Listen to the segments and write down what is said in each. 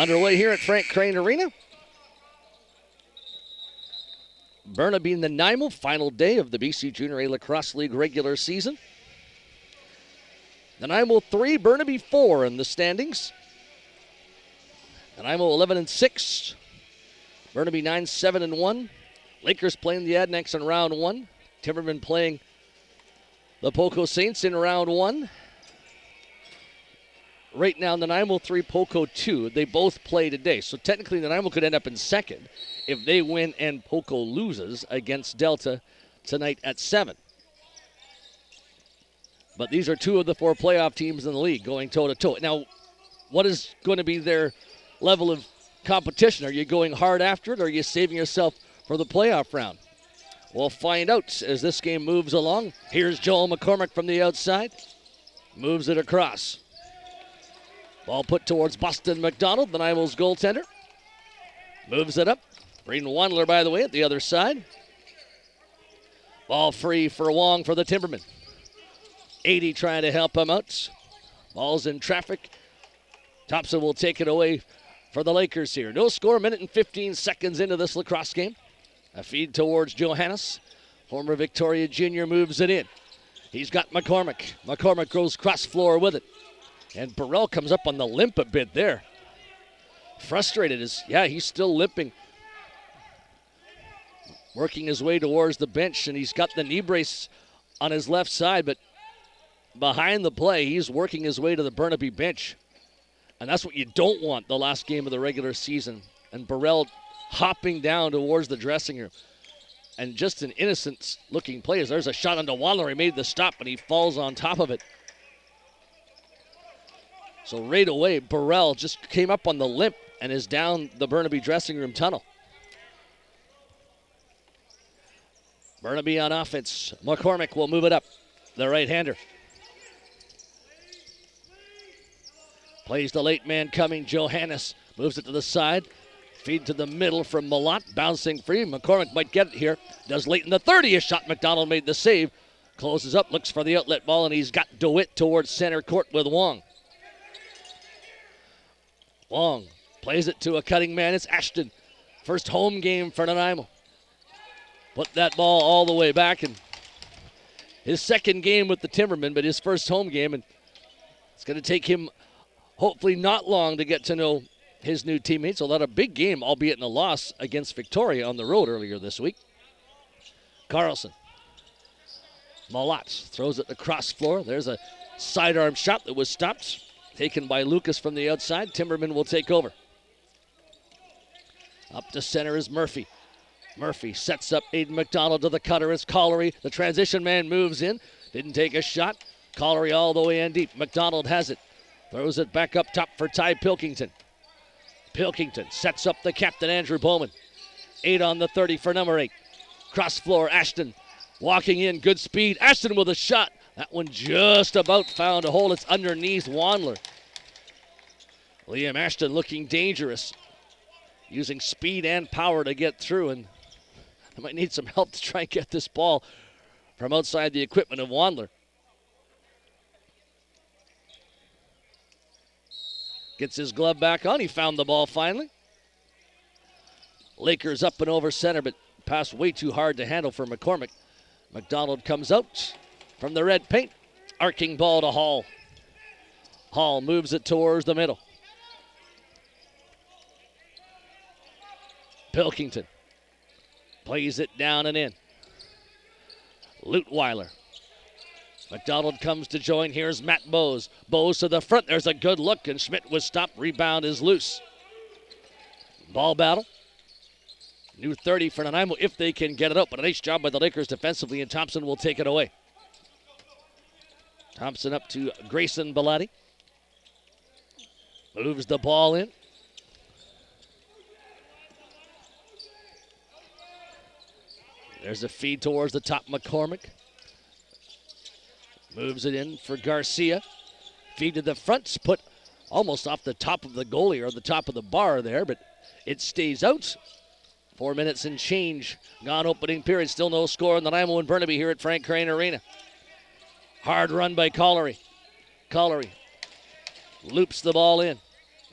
Underway here at Frank Crane Arena. Burnaby and Nanaimo, final day of the BC Junior A Lacrosse League regular season. Nanaimo 3, Burnaby 4 in the standings. Nanaimo 11-6. Burnaby 9-7-1. Lakers playing the Adnex in round 1. Timbermen playing the Poco Saints in round 1. Right now, Nanaimo 3, Poco 2. They both play today. So technically, Nanaimo could end up in second if they win and Poco loses against Delta tonight at 7. But these are 2 of the 4 playoff teams in the league going toe-to-toe. Now, what is going to be their level of competition? Are you going hard after it, or are you saving yourself for the playoff round? We'll find out as this game moves along. Here's Joel McCormick from the outside. Moves it across. Ball put towards Boston McDonald, Nanaimo's goaltender. Moves it up. Braden Wandler, by the way, at the other side. Ball free for Wong for the Timbermen. 80 trying to help him out. Ball's in traffic. Thompson will take it away for the Lakers here. No score, minute and 15 seconds into this lacrosse game. A feed towards Johannes. Former Victoria Junior moves it in. He's got McCormick. McCormick goes cross floor with it. And Burrell comes up on the limp a bit there. Frustrated he's still limping. Working his way towards the bench, and he's got the knee brace on his left side, but behind the play, he's working his way to the Burnaby bench. And that's what you don't want the last game of the regular season. And Burrell hopping down towards the dressing room. And just an innocent-looking play. There's a shot onto Wandler. He made the stop, and he falls on top of it. So right away, Burrell just came up on the limp and is down the Burnaby dressing room tunnel. Burnaby on offense. McCormick will move it up. The right-hander. Plays the late man coming. Johannes moves it to the side. Feed to the middle from Malott. Bouncing free. McCormick might get it here. Does late in the 30th shot. McDonald made the save. Closes up. Looks for the outlet ball, and he's got DeWitt towards center court with Wong. Wong plays it to a cutting man. It's Ashton. First home game for Nanaimo. Put that ball all the way back. And his second game with the Timbermen, but his first home game. And it's going to take him hopefully not long to get to know his new teammates. A lot of big game, albeit in a loss against Victoria on the road earlier this week. Carlson. Malott throws it across floor. There's a sidearm shot that was stopped. Taken by Lucas from the outside. Timberman will take over. Up to center is Murphy. Murphy sets up Aiden McDonald to the cutter. It's Collery. The transition man moves in. Didn't take a shot. Collery all the way in deep. McDonald has it. Throws it back up top for Ty Pilkington. Pilkington sets up the captain, Andrew Bowman. 8 on the 30 for number 8. Cross floor, Ashton. Walking in, good speed. Ashton with a shot. That one just about found a hole. It's underneath Wandler. Liam Ashton looking dangerous. Using speed and power to get through. And they might need some help to try and get this ball from outside the equipment of Wandler. Gets his glove back on. He found the ball finally. Lakers up and over center, but passed way too hard to handle for McCormick. McDonald comes out from the red paint. Arcing ball to Hall. Hall moves it towards the middle. Pilkington plays it down and in. Lutweiler. McDonald comes to join. Here's Matt Bowes. Bowes to the front. There's a good look, and Schmidt was stopped. Rebound is loose. Ball battle. New 30 for Nanaimo if they can get it out, but a nice job by the Lakers defensively, and Thompson will take it away. Thompson up to Grayson Bellotti. Moves the ball in. There's a feed towards the top, McCormick. Moves it in for Garcia. Feed to the front, put almost off the top of the goalie or the top of the bar there, but it stays out. 4 minutes and change gone opening period. Still no score in the Nanaimo and Burnaby here at Frank Crane Arena. Hard run by Collery. Collery loops the ball in.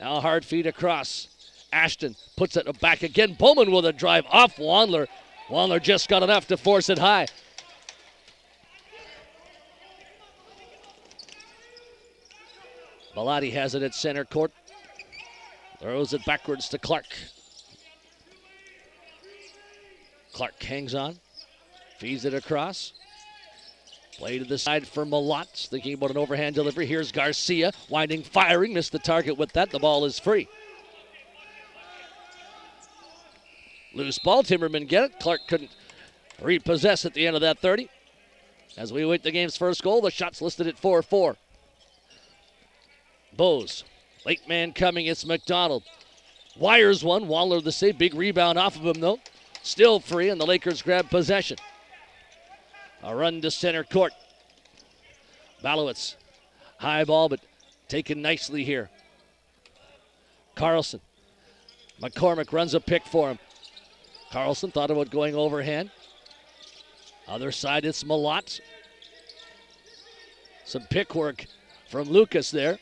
Now a hard feed across. Ashton puts it back again. Bowman with a drive off Wandler. Wandler just got enough to force it high. Bellotti has it at center court. Throws it backwards to Clark. Clark hangs on. Feeds it across. Play to the side for Malott. Thinking about an overhand delivery. Here's Garcia. Winding, firing. Missed the target with that. The ball is free. Loose ball. Timbermen get it. Clark couldn't repossess at the end of that 30. As we await the game's first goal, the shot's listed at 4-4. Bose. Late man coming. It's McDonald. Wires one. Waller the save. Big rebound off of him, though. Still free, and the Lakers grab possession. A run to center court. Balowitz. High ball, but taken nicely here. Carlson. McCormick runs a pick for him. Carlson thought about going overhand. Other side, it's Malott. Some pick work from Lucas there.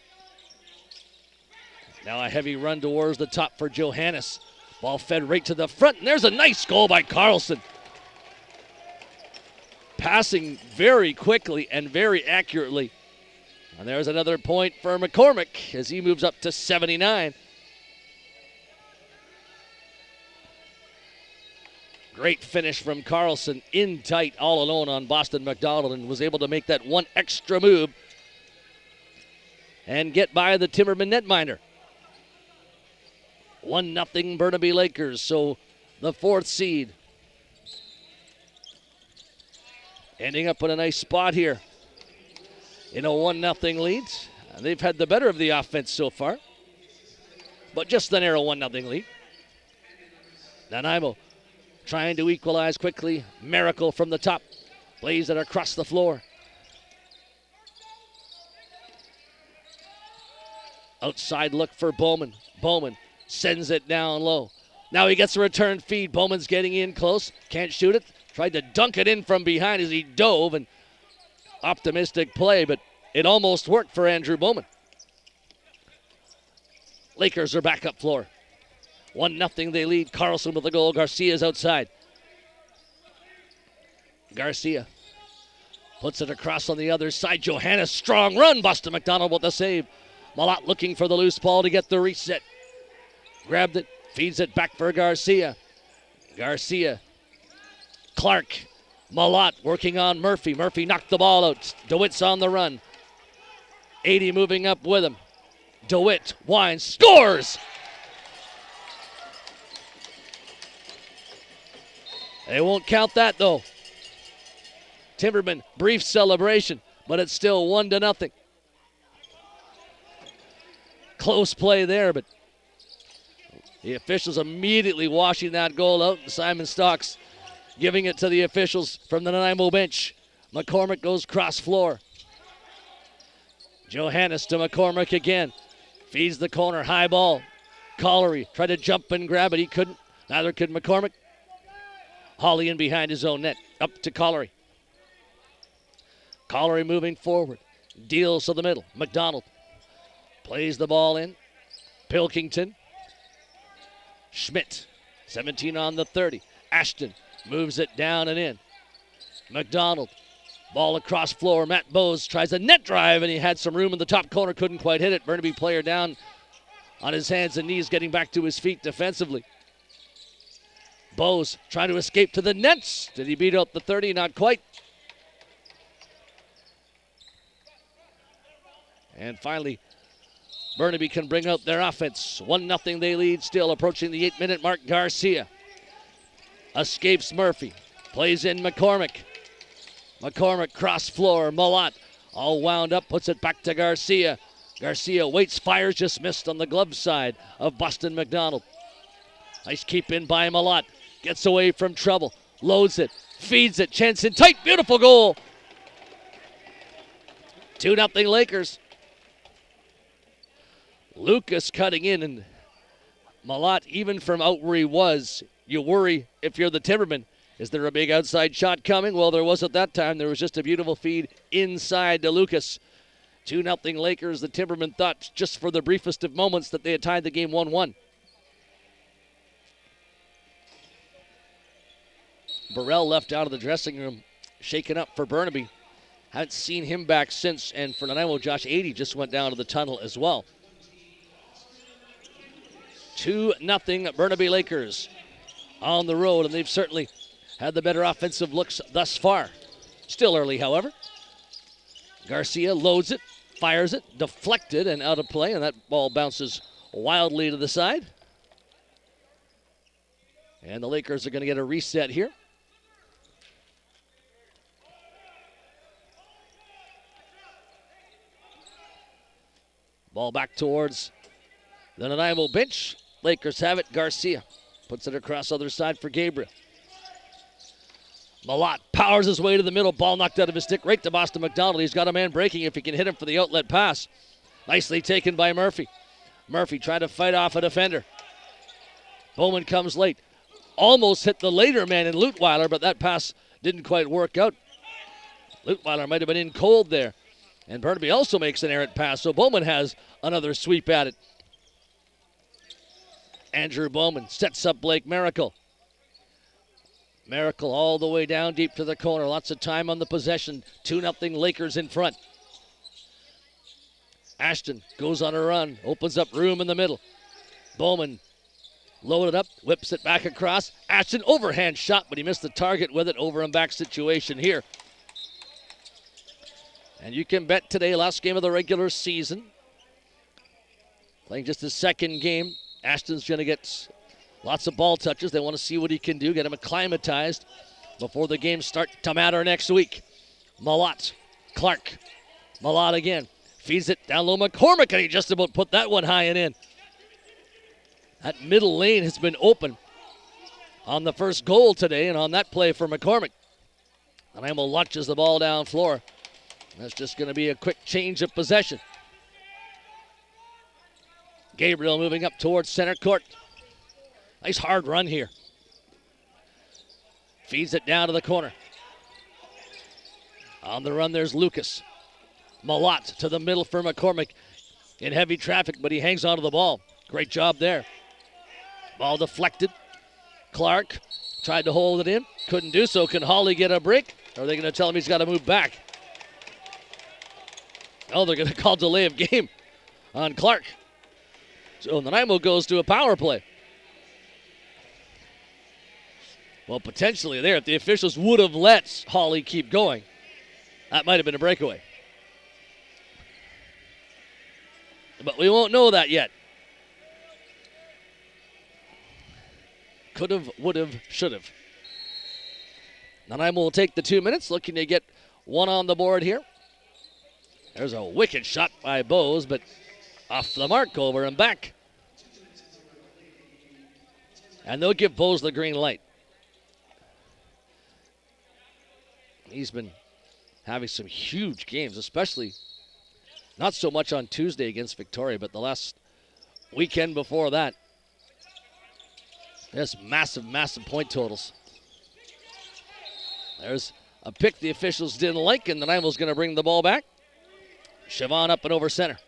Now a heavy run towards the top for Johannes. Ball fed right to the front, and there's a nice goal by Carlson. Passing very quickly and very accurately. And there's another point for McCormick as he moves up to 79. Great finish from Carlson, in tight, all alone on Boston McDonald, and was able to make that one extra move and get by the Timbermen netminder. 1-0 Burnaby Lakers, so the fourth seed. Ending up in a nice spot here in a 1-0 lead. They've had the better of the offense so far, but just the narrow 1-0 lead. Nanaimo trying to equalize quickly. Miracle from the top. Plays it across the floor. Outside look for Bowman. Bowman sends it down low. Now he gets a return feed. Bowman's getting in close. Can't shoot it. Tried to dunk it in from behind as he dove, and optimistic play, but it almost worked for Andrew Bowman. Lakers are back up floor. 1-0 they lead. Carlson with the goal. Garcia's outside. Garcia puts it across on the other side. Johannes, strong run. Boston McDonald with the save. Malott looking for the loose ball to get the reset. Grabbed it. Feeds it back for Garcia. Garcia. Clark. Malott working on Murphy. Murphy knocked the ball out. DeWitt's on the run. 80 moving up with him. DeWitt winds. Scores! They won't count that, though. Timbermen, brief celebration, but it's still 1-0. Close play there, but the officials immediately washing that goal out. Simon Stocks giving it to the officials from the Nanaimo bench. McCormick goes cross floor. Johannes to McCormick again. Feeds the corner, high ball. Collery tried to jump and grab it. He couldn't. Neither could McCormick. Hawley in behind his own net. Up to Collery. Collery moving forward. Deals to the middle. McDonald plays the ball in. Pilkington. Schmidt. 17 on the 30. Ashton moves it down and in. McDonald. Ball across floor. Matt Bose tries a net drive, and he had some room in the top corner. Couldn't quite hit it. Burnaby player down on his hands and knees, getting back to his feet defensively. Bose trying to escape to the nets. Did he beat out the 30? Not quite. And finally, Burnaby can bring out their offense. 1-0 they lead, still approaching the 8-minute mark. Garcia escapes Murphy. Plays in McCormick. McCormick cross floor. Malott all wound up, puts it back to Garcia. Garcia waits, fires, just missed on the glove side of Boston McDonald. Nice keep in by Malott. Gets away from trouble. Loads it. Feeds it. Jensen tight. Beautiful goal. 2-0 Lakers. Lucas cutting in, and Malott, even from out where he was, you worry if you're the Timbermen. Is there a big outside shot coming? Well, there was at that time. There was just a beautiful feed inside to Lucas. 2-0 Lakers. The Timbermen thought just for the briefest of moments that they had tied the game 1-1. Burrell left out of the dressing room, shaken up for Burnaby. Haven't seen him back since, and for Nanaimo, Josh Adey just went down to the tunnel as well. 2-0 Burnaby Lakers on the road, and they've certainly had the better offensive looks thus far. Still early, however. Garcia loads it, fires it, deflected and out of play, and that ball bounces wildly to the side. And the Lakers are going to get a reset here. Ball back towards the Nanaimo bench. Lakers have it. Garcia puts it across other side for Gabriel. Malott powers his way to the middle. Ball knocked out of his stick right to Boston McDonald. He's got a man breaking if he can hit him for the outlet pass. Nicely taken by Murphy. Murphy trying to fight off a defender. Bowman comes late. Almost hit the later man in Lutweiler, but that pass didn't quite work out. Lutweiler might have been in cold there. And Burnaby also makes an errant pass, so Bowman has another sweep at it. Andrew Bowman sets up Blake Miracle. Miracle all the way down deep to the corner. Lots of time on the possession. 2-0 Lakers in front. Ashton goes on a run, opens up room in the middle. Bowman loaded up, whips it back across. Ashton overhand shot, but he missed the target with it. Over and back situation here. And you can bet today, last game of the regular season. Playing just his second game. Ashton's going to get lots of ball touches. They want to see what he can do, get him acclimatized before the games start to matter next week. Malott, Clark. Malott again. Feeds it down low. McCormick, and he just about put that one high and in. That middle lane has been open on the first goal today, and on that play for McCormick. Nanaimo launches the ball down floor. That's just going to be a quick change of possession. Gabriel moving up towards center court. Nice hard run here. Feeds it down to the corner. On the run, there's Lucas. Malott to the middle for McCormick. In heavy traffic, but he hangs onto the ball. Great job there. Ball deflected. Clark tried to hold it in. Couldn't do so. Can Hawley get a break? Or are they going to tell him he's got to move back? Oh, they're going to call delay of game on Clark. So Nanaimo goes to a power play. Well, potentially there, if the officials would have let Hawley keep going, that might have been a breakaway. But we won't know that yet. Could have, would have, should have. Nanaimo will take the 2 minutes, looking to get one on the board here. There's a wicked shot by Bose, but off the mark, over and back. And they'll give Bose the green light. He's been having some huge games, especially not so much on Tuesday against Victoria, but the last weekend before that. There's massive, massive point totals. There's a pick the officials didn't like, and Nanaimo's going to bring the ball back. Siobhan up and over center.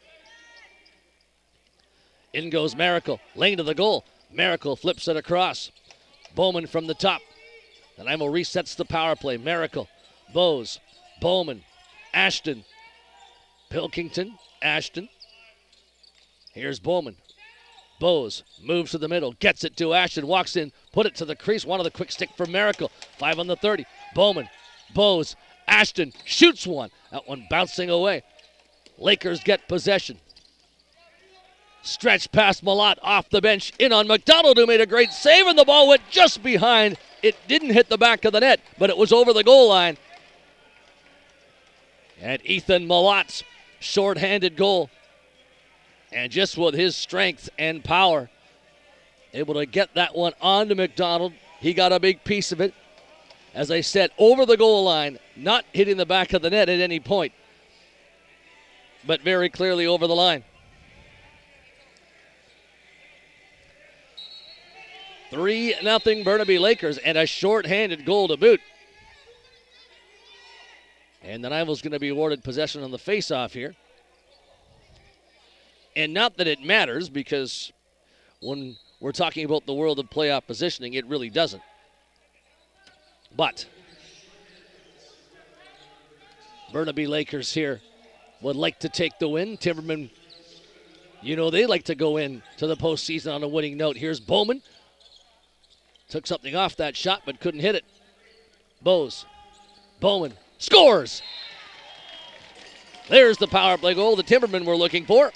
In goes Miracle, lane to the goal. Miracle flips it across. Bowman from the top. Nanaimo resets the power play. Miracle, Bose, Bowman, Ashton, Pilkington, Ashton. Here's Bowman. Bose moves to the middle, gets it to Ashton, walks in, put it to the crease. One of the quick stick for Miracle. 5 on the 30. Bowman, Bose, Ashton shoots one. That one bouncing away. Lakers get possession. Stretch past Malott off the bench. In on McDonald, who made a great save, and the ball went just behind. It didn't hit the back of the net, but it was over the goal line. And Ethan Malott's short-handed goal. And just with his strength and power, able to get that one onto McDonald. He got a big piece of it. As I said, over the goal line, not hitting the back of the net at any point, but very clearly over the line. 3-0 Burnaby Lakers, and a short-handed goal to boot. And Nanaimo's going to be awarded possession on the face-off here. And not that it matters, because when we're talking about the world of playoff positioning, it really doesn't. But Burnaby Lakers here would like to take the win. Timbermen, they like to go in to the postseason on a winning note. Here's Bowman. Took something off that shot, but couldn't hit it. Bowman scores. There's the power play goal the Timbermen were looking for.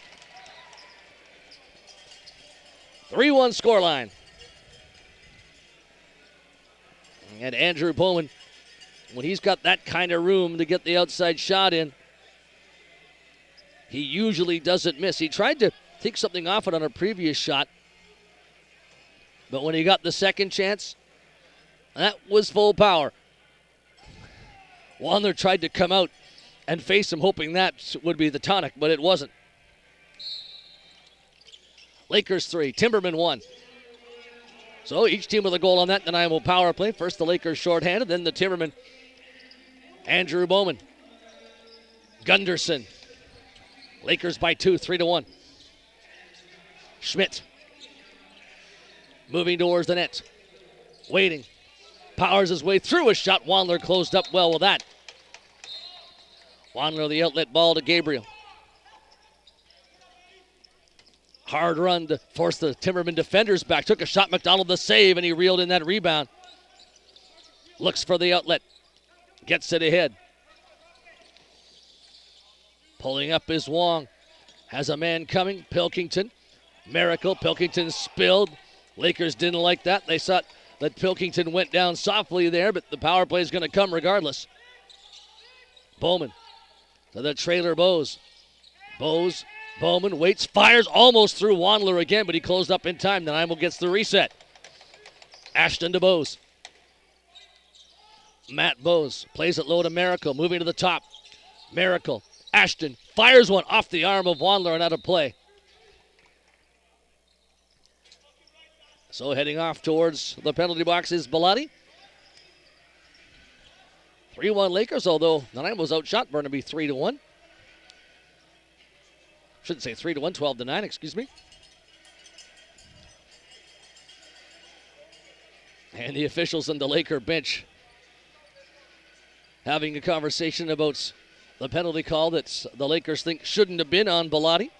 3-1 scoreline. And Andrew Bowman, when he's got that kind of room to get the outside shot in, he usually doesn't miss. He tried to take something off it on a previous shot, but when he got the second chance, that was full power. Wandler tried to come out and face him, hoping that would be the tonic, but it wasn't. Lakers 3, Timbermen 1. So each team with a goal on that Nanaimo power play. First the Lakers shorthanded, then the Timbermen. Andrew Bowman. Gunderson. Lakers by 2, 3-1. Schmidt. Moving towards the net. Waiting. Powers his way through a shot. Wandler closed up well with that. Wandler the outlet ball to Gabriel. Hard run to force the Timbermen defenders back. Took a shot, McDonald the save, and he reeled in that rebound. Looks for the outlet. Gets it ahead. Pulling up is Wong. Has a man coming. Pilkington. Miracle. Pilkington spilled. Lakers didn't like that. They thought that Pilkington went down softly there, but the power play is going to come regardless. Bowman to the trailer Bowes. Bowman waits, fires almost through Wandler again, but he closed up in time. Nanaimo gets the reset. Ashton to Bowes. Matt Bowes plays it low to Miracle, moving to the top. Miracle. Ashton fires one off the arm of Wandler and out of play. So heading off towards the penalty box is Bellotti. 3-1 Lakers, although Nanaimo's outshot Burnaby 3-1. Shouldn't say 3-1, 12-9, excuse me. And the officials on the Laker bench having a conversation about the penalty call that the Lakers think shouldn't have been on Bellotti.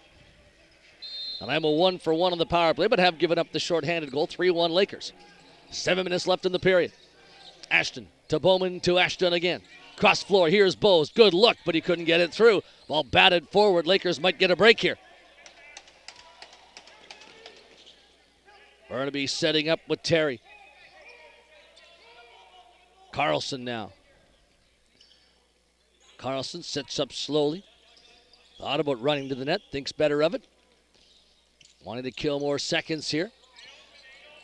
And I'm a 1-for-1 on the power play, but have given up the shorthanded goal. 3-1 Lakers. 7 minutes left in the period. Ashton to Bowman to Ashton again. Cross floor, here's Bowes. Good look, but he couldn't get it through. Ball batted forward. Lakers might get a break here. Burnaby setting up with Terry. Carlson now. Carlson sets up slowly. Thought about running to the net. Thinks better of it. Wanting to kill more seconds here.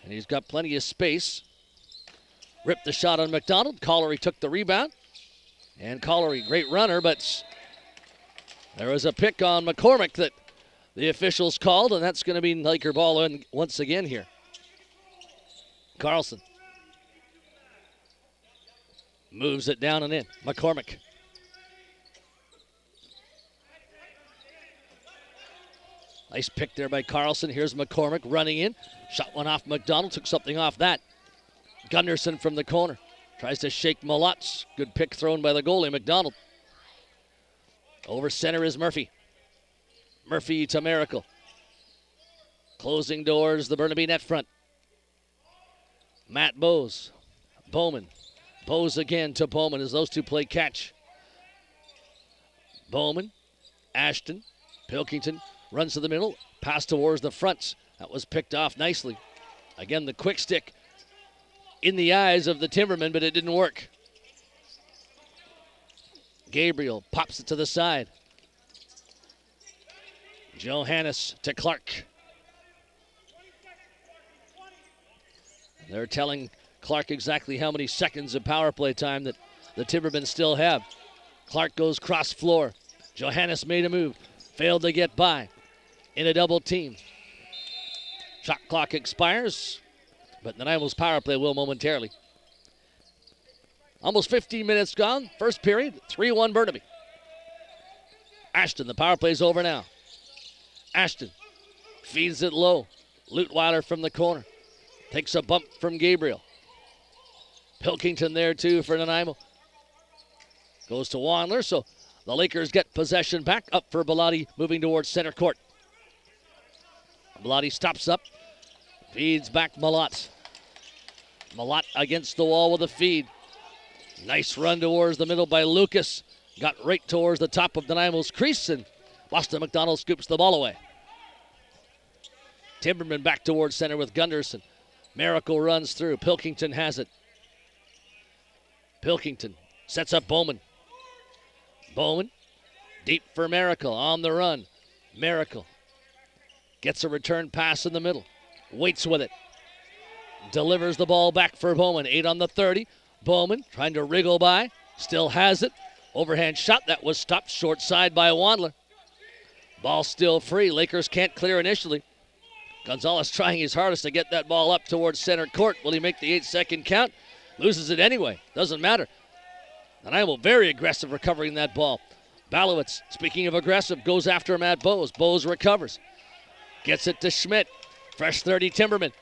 And he's got plenty of space. Ripped the shot on McDonald. Collery took the rebound. And Collery, great runner, but there was a pick on McCormick that the officials called, and that's going to be Laker ball in once again here. Carlson moves it down and in. McCormick. Nice pick there by Carlson. Here's McCormick running in. Shot one off McDonald. Took something off that. Gunderson from the corner. Tries to shake Malotz. Good pick thrown by the goalie, McDonald. Over center is Murphy. Murphy to Miracle. Closing doors, the Burnaby net front. Matt Bowes. Bowman. Bowes again to Bowman as those two play catch. Bowman. Ashton. Pilkington runs to the middle. Pass towards the front. That was picked off nicely. Again, the quick stick in the eyes of the Timbermen, but it didn't work. Gabriel pops it to the side. Johannes to Clark. They're telling Clark exactly how many seconds of power play time that the Timbermen still have. Clark goes cross floor. Johannes made a move. Failed to get by. In a double team. Shot clock expires. But Nanaimo's power play will momentarily. Almost 15 minutes gone. First period, 3-1 Burnaby. Ashton, the power play's over now. Ashton feeds it low. Lutweiler from the corner. Takes a bump from Gabriel. Pilkington there too for Nanaimo. Goes to Wandler, so the Lakers get possession back. Up for Bellotti, moving towards center court. Bellotti stops up. Feeds back Malott. Malott against the wall with a feed. Nice run towards the middle by Lucas. Got right towards the top of Nanaimo's crease, and Boston McDonald scoops the ball away. Timberman back towards center with Gunderson. Miracle runs through. Pilkington has it. Pilkington sets up Bowman. Bowman deep for Miracle on the run. Miracle gets a return pass in the middle. Waits with it. Delivers the ball back for Bowman. 8 on the 30. Bowman trying to wriggle by. Still has it. Overhand shot that was stopped short side by Wandler. Ball still free. Lakers can't clear initially. Gonzalez trying his hardest to get that ball up towards center court. Will he make the 8-second count? Loses it anyway. Doesn't matter. Nanaimo very aggressive recovering that ball. Balowitz, speaking of aggressive, goes after him at Bowes. Bowes recovers. Gets it to Schmidt. Fresh 30 Timberman.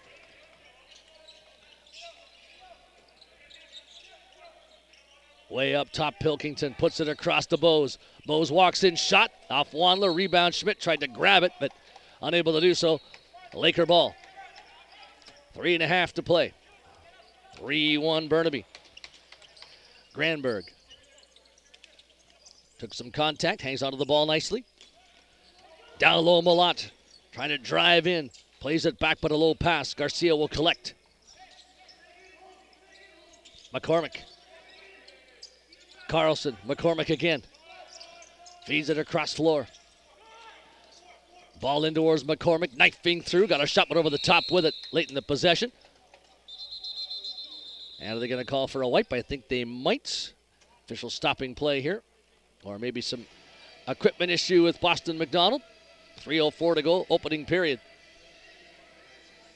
Way up top, Pilkington puts it across to Bowes. Bowes walks in, shot off Wandler. Rebound, Schmidt tried to grab it, but unable to do so. Laker ball. 3.5 to play. 3-1 Burnaby. Granberg took some contact, hangs onto the ball nicely. Down low, Malott trying to drive in. Plays it back, but a low pass. Garcia will collect. McCormick. Carlson, McCormick again. Feeds it across floor. Ball in towards McCormick, knifing through. Got a shot, but over the top with it late in the possession. And are they going to call for a wipe? I think they might. Official stopping play here. Or maybe some equipment issue with Boston McDonald. 3:04 to go, opening period.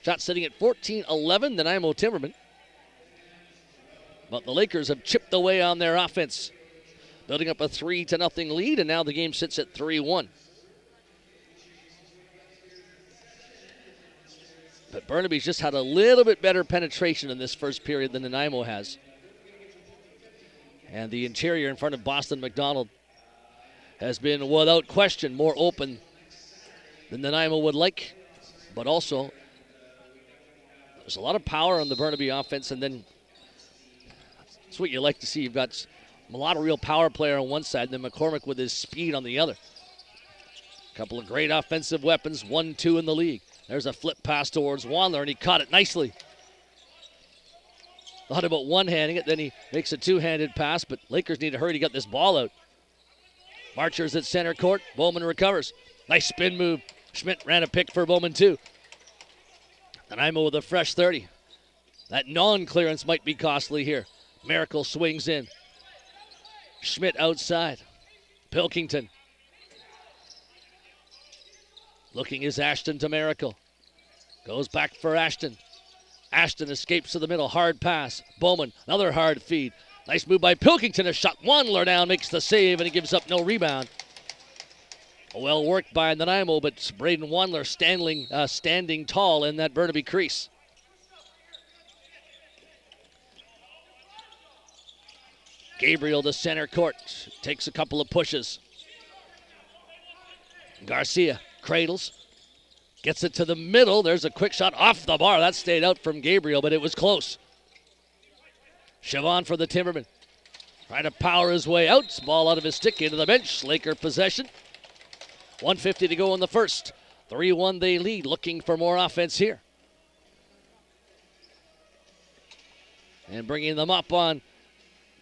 Shot sitting at 14-11, Nanaimo Timbermen. But the Lakers have chipped away on their offense, building up a 3-0 lead, and now the game sits at 3-1. But Burnaby's just had a little bit better penetration in this first period than Nanaimo has. And the interior in front of Boston McDonald has been, without question, more open than Nanaimo would like. But also, there's a lot of power on the Burnaby offense, and then that's what you like to see. You've got a lot of real power player on one side, and then McCormick with his speed on the other. A couple of great offensive weapons, 1-2 in the league. There's a flip pass towards Wandler, and he caught it nicely. Thought about one-handing it, then he makes a two-handed pass, but Lakers need to hurry to get this ball out. Marcher's at center court. Bowman recovers. Nice spin move. Schmidt ran a pick for Bowman, too. Nanaimo with a fresh 30. That non-clearance might be costly here. Miracle swings in. Schmidt outside. Pilkington. Looking is Ashton to Miracle. Goes back for Ashton. Ashton escapes to the middle. Hard pass. Bowman, another hard feed. Nice move by Pilkington. A shot. Wandler down, makes the save, and he gives up no rebound. Well worked by Nanaimo, but Braden Wandler standing tall in that Burnaby crease. Gabriel to center court. Takes a couple of pushes. Garcia cradles. Gets it to the middle. There's a quick shot off the bar. That stayed out from Gabriel, but it was close. Chavon for the Timbermen. Trying to power his way out. Ball out of his stick into the bench. Laker possession. 1:50 to go in the first. 3-1 they lead. Looking for more offense here. And bringing them up on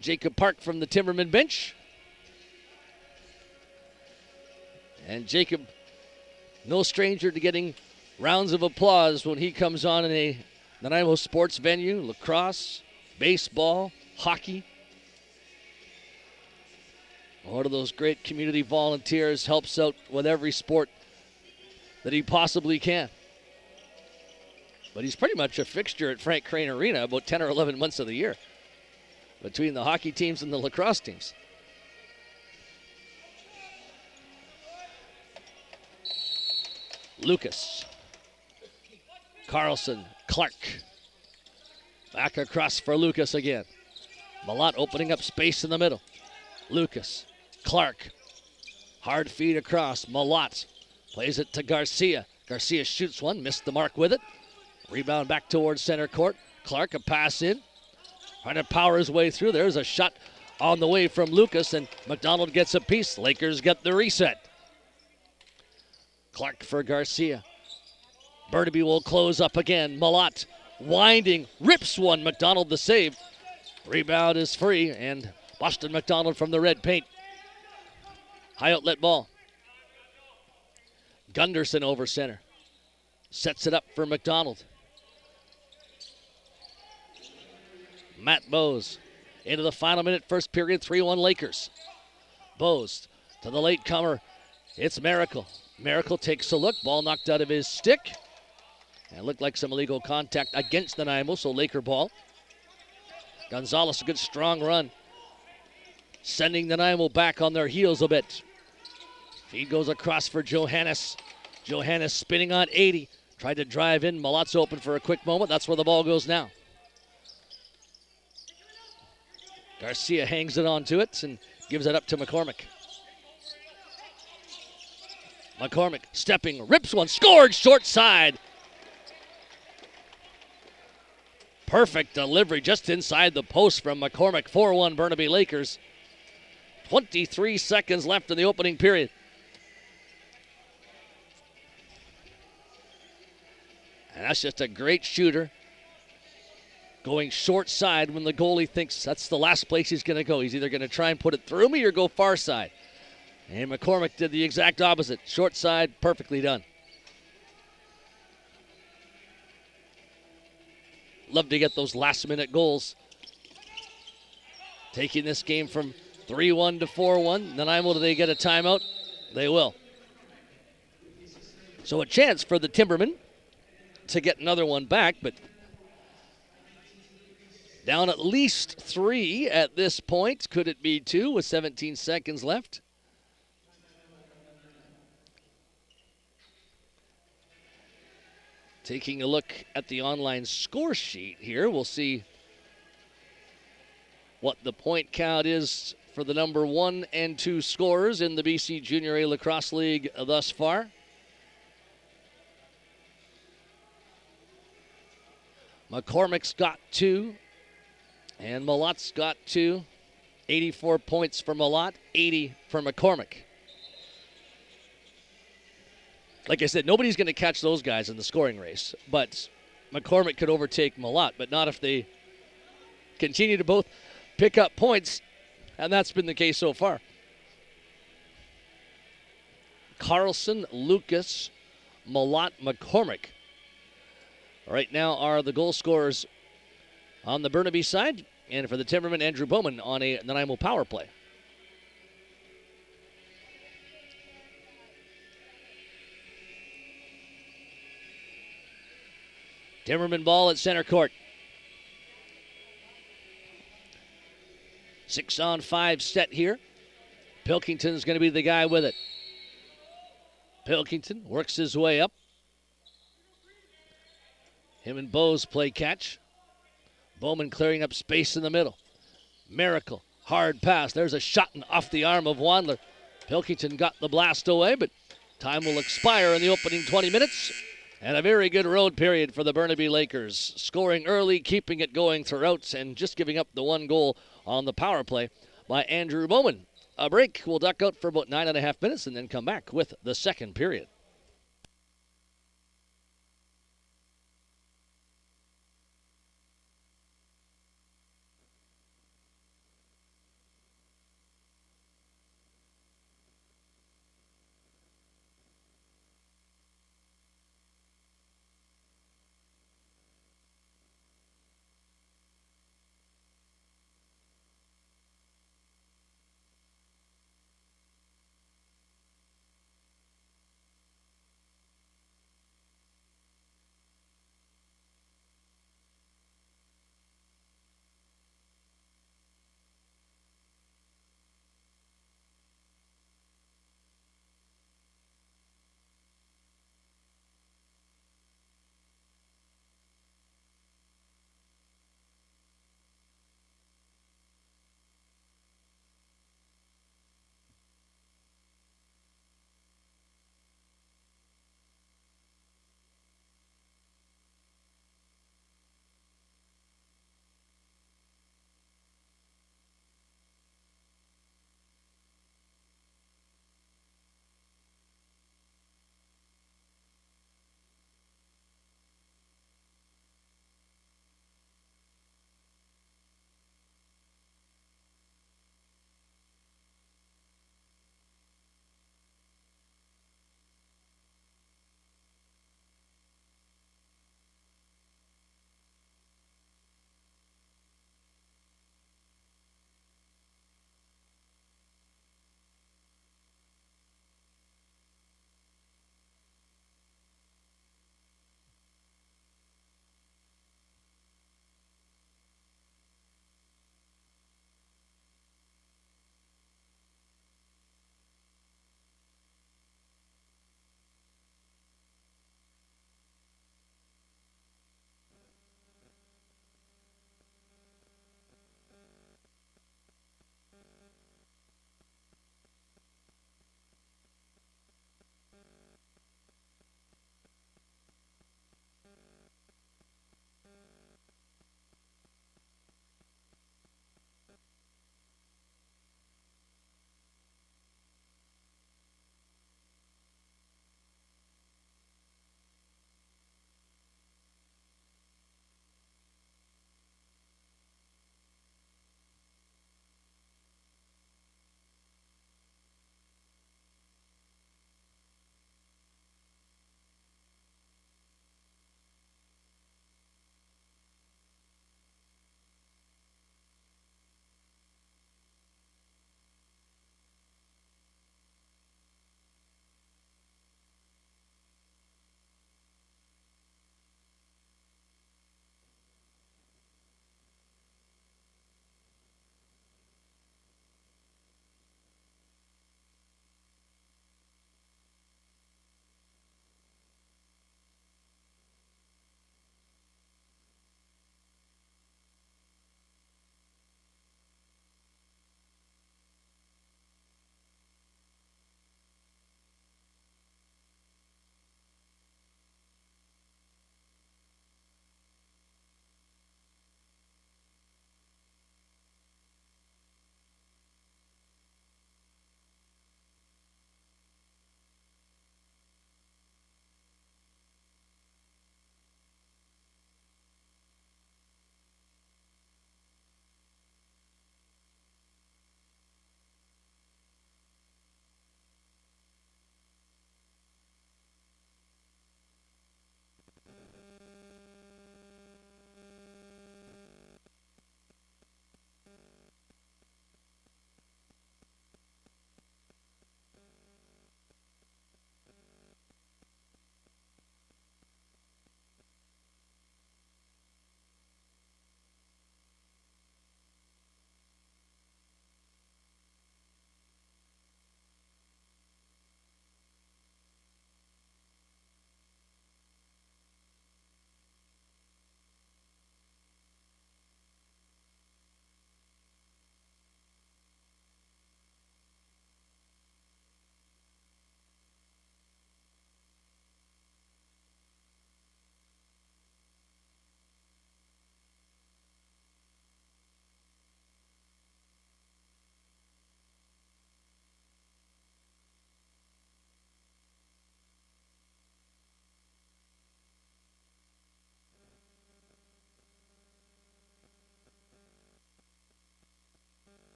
Jacob Park from the Timberman bench. And Jacob, no stranger to getting rounds of applause when he comes on in a Nanaimo sports venue. Lacrosse, baseball, hockey. One of those great community volunteers, helps out with every sport that he possibly can. But he's pretty much a fixture at Frank Crane Arena about 10 or 11 months of the year between the hockey teams and the lacrosse teams. Lucas. Carlson, Clark. Back across for Lucas again. Malott opening up space in the middle. Lucas, Clark. Hard feed across. Malott plays it to Garcia. Garcia shoots one, missed the mark with it. Rebound back towards center court. Clark, a pass in. Trying to power his way through. There's a shot on the way from Lucas, and McDonald gets a piece. Lakers get the reset. Clark for Garcia. Burnaby will close up again. Malott winding, rips one. McDonald the save. Rebound is free, and Boston McDonald from the red paint. High outlet ball. Gunderson over center. Sets it up for McDonald. Matt Bowes into the final minute, first period, 3-1 Lakers. Bowes to the latecomer. It's Miracle. Miracle takes a look. Ball knocked out of his stick. And it looked like some illegal contact against Nanaimo, so Laker ball. Gonzalez, a good strong run. Sending Nanaimo back on their heels a bit. Feed goes across for Johannes. Johannes spinning on 80. Tried to drive in. Malott's open for a quick moment. That's where the ball goes now. Garcia hangs it onto it and gives it up to McCormick. McCormick stepping, rips one, scored short side. Perfect delivery just inside the post from McCormick. 4-1 Burnaby Lakers. 23 seconds left in the opening period. And that's just a great shooter. Going short side when the goalie thinks that's the last place he's going to go. He's either going to try and put it through me or go far side. And McCormick did the exact opposite. Short side, perfectly done. Love to get those last-minute goals. Taking this game from 3-1 to 4-1. Nanaimo, do they get a timeout? They will. So a chance for the Timbermen to get another one back, but down at least 3 at this point. Could it be 2 with 17 seconds left? Taking a look at the online score sheet here, we'll see what the point count is for the number 1 and 2 scorers in the BC Junior A Lacrosse League thus far. McCormick's got 2. And Malott's got 2. 84 points for Malott, 80 for McCormick. Like I said, nobody's going to catch those guys in the scoring race. But McCormick could overtake Malott, but not if they continue to both pick up points. And that's been the case so far. Carlson, Lucas, Malott, McCormick right now are the goal scorers on the Burnaby side, and for the Timbermen, Andrew Bowman on a Nanaimo power play. Timberman ball at center court. 6-on-5 set here. Pilkington's going to be the guy with it. Pilkington works his way up. Him and Bowes play catch. Bowman clearing up space in the middle. Miracle, hard pass. There's a shot off the arm of Wandler. Pilkington got the blast away, but time will expire in the opening 20 minutes. And a very good road period for the Burnaby Lakers. Scoring early, keeping it going throughout, and just giving up the 1 goal on the power play by Andrew Bowman. A break. We'll duck out for about 9.5 minutes and then come back with the second period.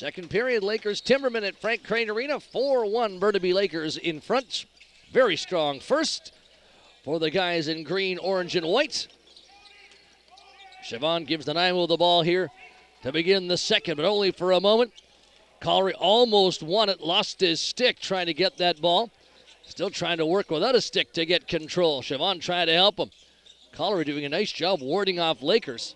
Second period, Lakers Timbermen at Frank Crane Arena. 4-1 Burnaby Lakers in front. Very strong first for the guys in green, orange, and white. Siobhan gives Nanaimo the ball here to begin the second, but only for a moment. Collery almost won it, lost his stick trying to get that ball. Still trying to work without a stick to get control. Siobhan trying to help him. Collery doing a nice job warding off Lakers.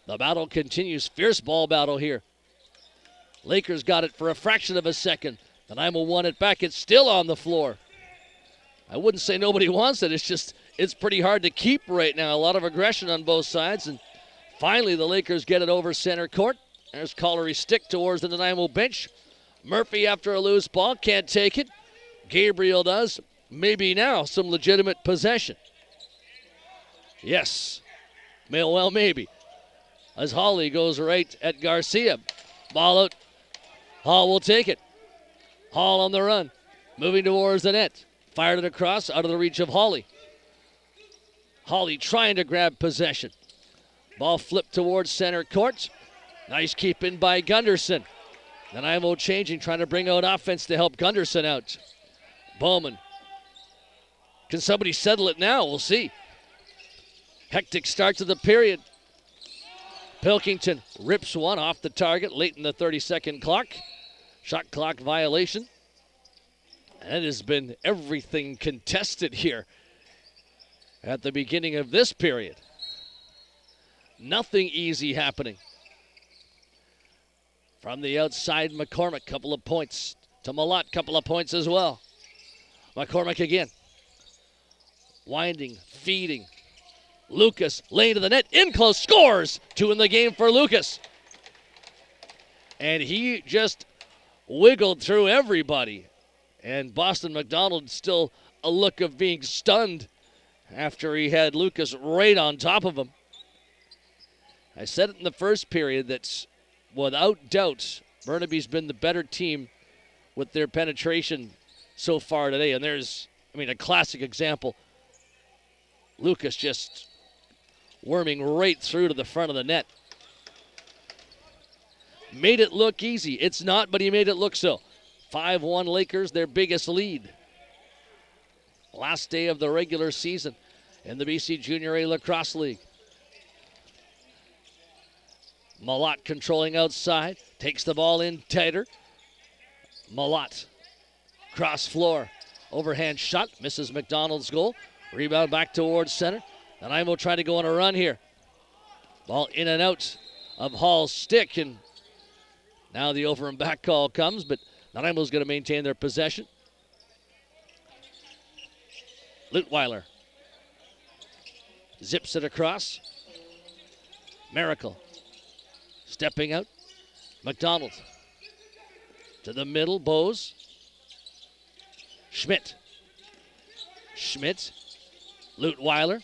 The battle continues. Fierce ball battle here. Lakers got it for a fraction of a second. Nanaimo won it back. It's still on the floor. I wouldn't say nobody wants it. It's just, it's pretty hard to keep right now. A lot of aggression on both sides. And finally, the Lakers get it over center court. There's Collery's stick towards the Nanaimo bench. Murphy, after a loose ball, can't take it. Gabriel does. Maybe now some legitimate possession. Yes. Well, maybe. As Hawley goes right at Garcia. Ball out. Hall will take it. Hall on the run. Moving towards the net. Fired it across out of the reach of Hawley. Hawley trying to grab possession. Ball flipped towards center court. Nice keep in by Gunderson. Nanaimo changing, trying to bring out offense to help Gunderson out. Bowman. Can somebody settle it now? We'll see. Hectic start to the period. Pilkington rips one off the target late in the 30-second clock. Shot clock violation. And it has been everything contested here at the beginning of this period. Nothing easy happening. From the outside, McCormick, couple of points. To Malott, couple of points as well. McCormick again. Winding, feeding. Lucas, lane to the net, in close, scores! 2 in the game for Lucas. And he just wiggled through everybody. And Boston McDonald still a look of being stunned after he had Lucas right on top of him. I said it in the first period that without doubt, Burnaby's been the better team with their penetration so far today. And there's, a classic example. Lucas just worming right through to the front of the net. Made it look easy. It's not, but he made it look so. 5-1 Lakers, their biggest lead. Last day of the regular season in the BC Junior A Lacrosse League. Malott controlling outside, takes the ball in tighter. Malott, cross floor, overhand shot, misses McDonald's goal. Rebound back towards center. Nanaimo trying to go on a run here. Ball in and out of Hall's stick, and now the over and back call comes, but Nanaimo's going to maintain their possession. Lutweiler zips it across. Miracle stepping out. McDonald to the middle. Bose. Schmidt. Lutweiler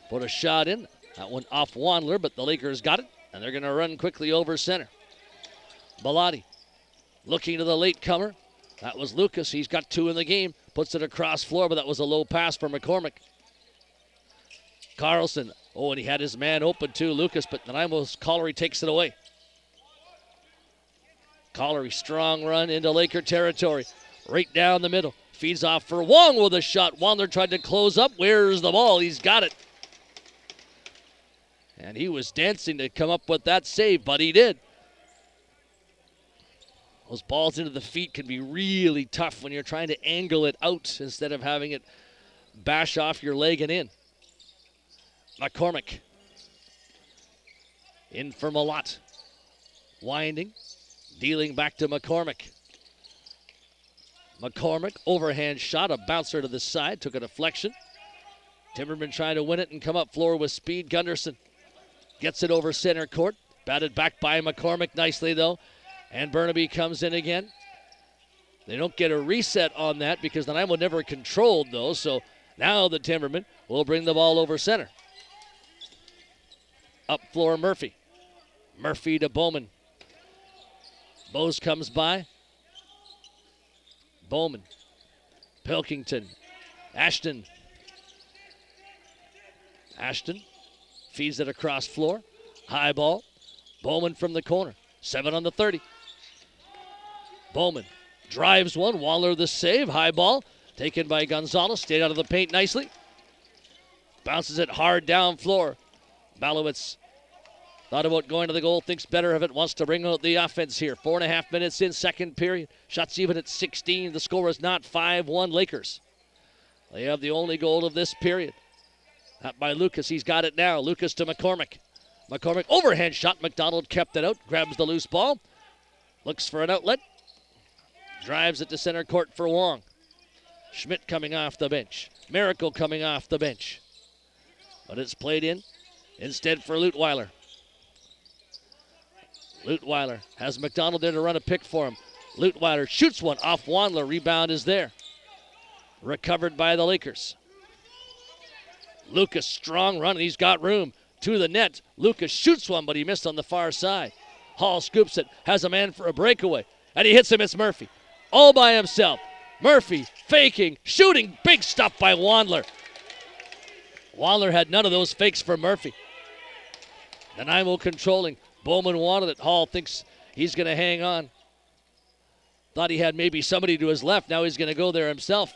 put a shot in. That one off Wandler, but the Lakers got it, and they're going to run quickly over center. Bellotti looking to the latecomer. That was Lucas. He's got 2 in the game. Puts it across floor, but that was a low pass for McCormick. Carlson. Oh, and he had his man open too, Lucas, but Nanaimo's Collery takes it away. Collery, strong run into Laker territory. Right down the middle. Feeds off for Wong with a shot. Wandler tried to close up. Where's the ball? He's got it. And he was dancing to come up with that save, but he did. Those balls into the feet can be really tough when you're trying to angle it out instead of having it bash off your leg and in. McCormick. In for Malott. Winding. Dealing back to McCormick. McCormick, overhand shot, a bouncer to the side, took a deflection. Timberman trying to win it and come up floor with speed. Gunderson gets it over center court. Batted back by McCormick nicely though. And Burnaby comes in again. They don't get a reset on that because Nanaimo never controlled though. So now the Timbermen will bring the ball over center. Up floor Murphy. Murphy to Bowman. Bose comes by. Bowman. Pilkington. Ashton feeds it across floor. High ball. Bowman from the corner. 7 on the 30. Bowman drives one. Waller the save. High ball taken by Gonzalez. Stayed out of the paint nicely. Bounces it hard down floor. Balowitz thought about going to the goal. Thinks better of it. Wants to bring out the offense here. 4.5 minutes in second period. Shots even at 16. The score is not 5-1 Lakers. They have the only goal of this period. Not by Lucas. He's got it now. Lucas to McCormick. McCormick overhand shot. McDonald kept it out. Grabs the loose ball. Looks for an outlet. Drives it to center court for Wong. Schmidt coming off the bench. Miracle coming off the bench. But it's played in instead for Lutweiler. Lutweiler has McDonald there to run a pick for him. Lutweiler shoots one off Wandler. Rebound is there. Recovered by the Lakers. Lucas, strong run. He's got room to the net. Lucas shoots one, but he missed on the far side. Hall scoops it, has a man for a breakaway, and he hits him. It's Murphy. All by himself. Murphy faking, shooting. Big stuff by Wandler. Wandler had none of those fakes for Murphy. Nanaimo controlling. Bowman wanted it. Hall thinks he's going to hang on. Thought he had maybe somebody to his left. Now he's going to go there himself.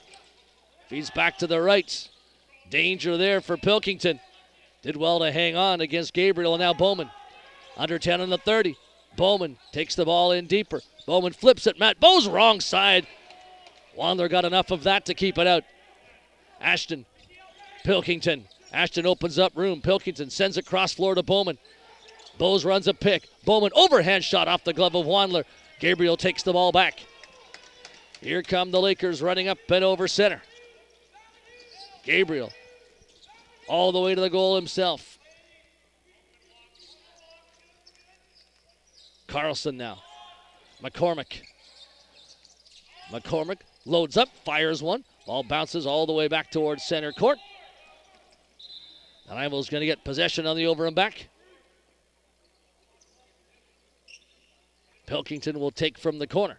Feeds back to the right. Danger there for Pilkington. Did well to hang on against Gabriel, and now Bowman. Under 10 on the 30. Bowman takes the ball in deeper. Bowman flips it. Matt Bowe's wrong side. Wandler got enough of that to keep it out. Ashton. Pilkington. Ashton opens up room. Pilkington sends it cross floor to Bowman. Bowes runs a pick. Bowman overhand shot off the glove of Wandler. Gabriel takes the ball back. Here come the Lakers running up and over center. Gabriel all the way to the goal himself. Carlson now. McCormick. McCormick loads up, fires one. Ball bounces all the way back towards center court. Nanaimo's going to get possession on the over and back. Pilkington will take from the corner.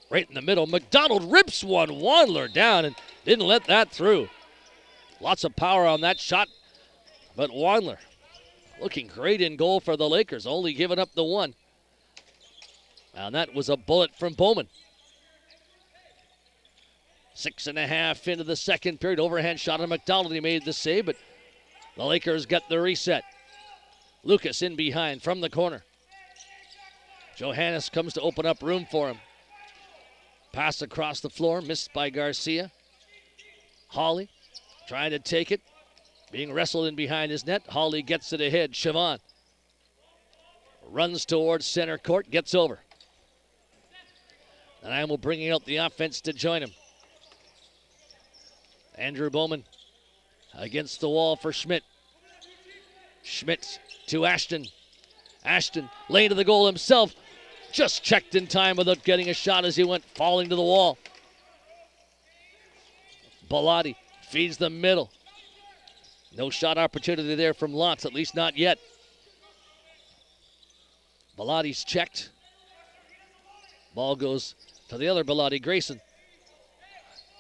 Right in the middle, McDonald rips one. Wandler down and didn't let that through. Lots of power on that shot, but Wandler looking great in goal for the Lakers, only giving up the one. And that was a bullet from Bowman. 6.5 into the second period. Overhand shot on McDonald. He made the save, but the Lakers got the reset. Lucas in behind from the corner. Johannes comes to open up room for him. Pass across the floor, missed by Garcia. Hawley trying to take it. Being wrestled in behind his net. Hawley gets it ahead. Siobhan runs towards center court, gets over. Nanaimo bringing out the offense to join him. Andrew Bowman against the wall for Schmidt. Schmidt to Ashton. Ashton lane to the goal himself. Just checked in time without getting a shot as he went falling to the wall. Bellotti feeds the middle. No shot opportunity there from Lotz, at least not yet. Bellotti's checked. Ball goes to the other Bellotti, Grayson.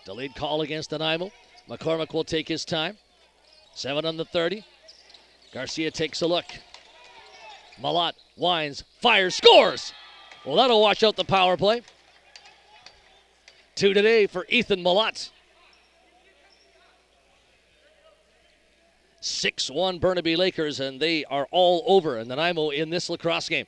Delayed call against Nanaimo. McCormick will take his time. 7 on the 30. Garcia takes a look. Malott winds, fires, scores! Well, that'll wash out the power play. 2 today for Ethan Malott. 6-1 Burnaby Lakers, and they are all over in Nanaimo in this lacrosse game.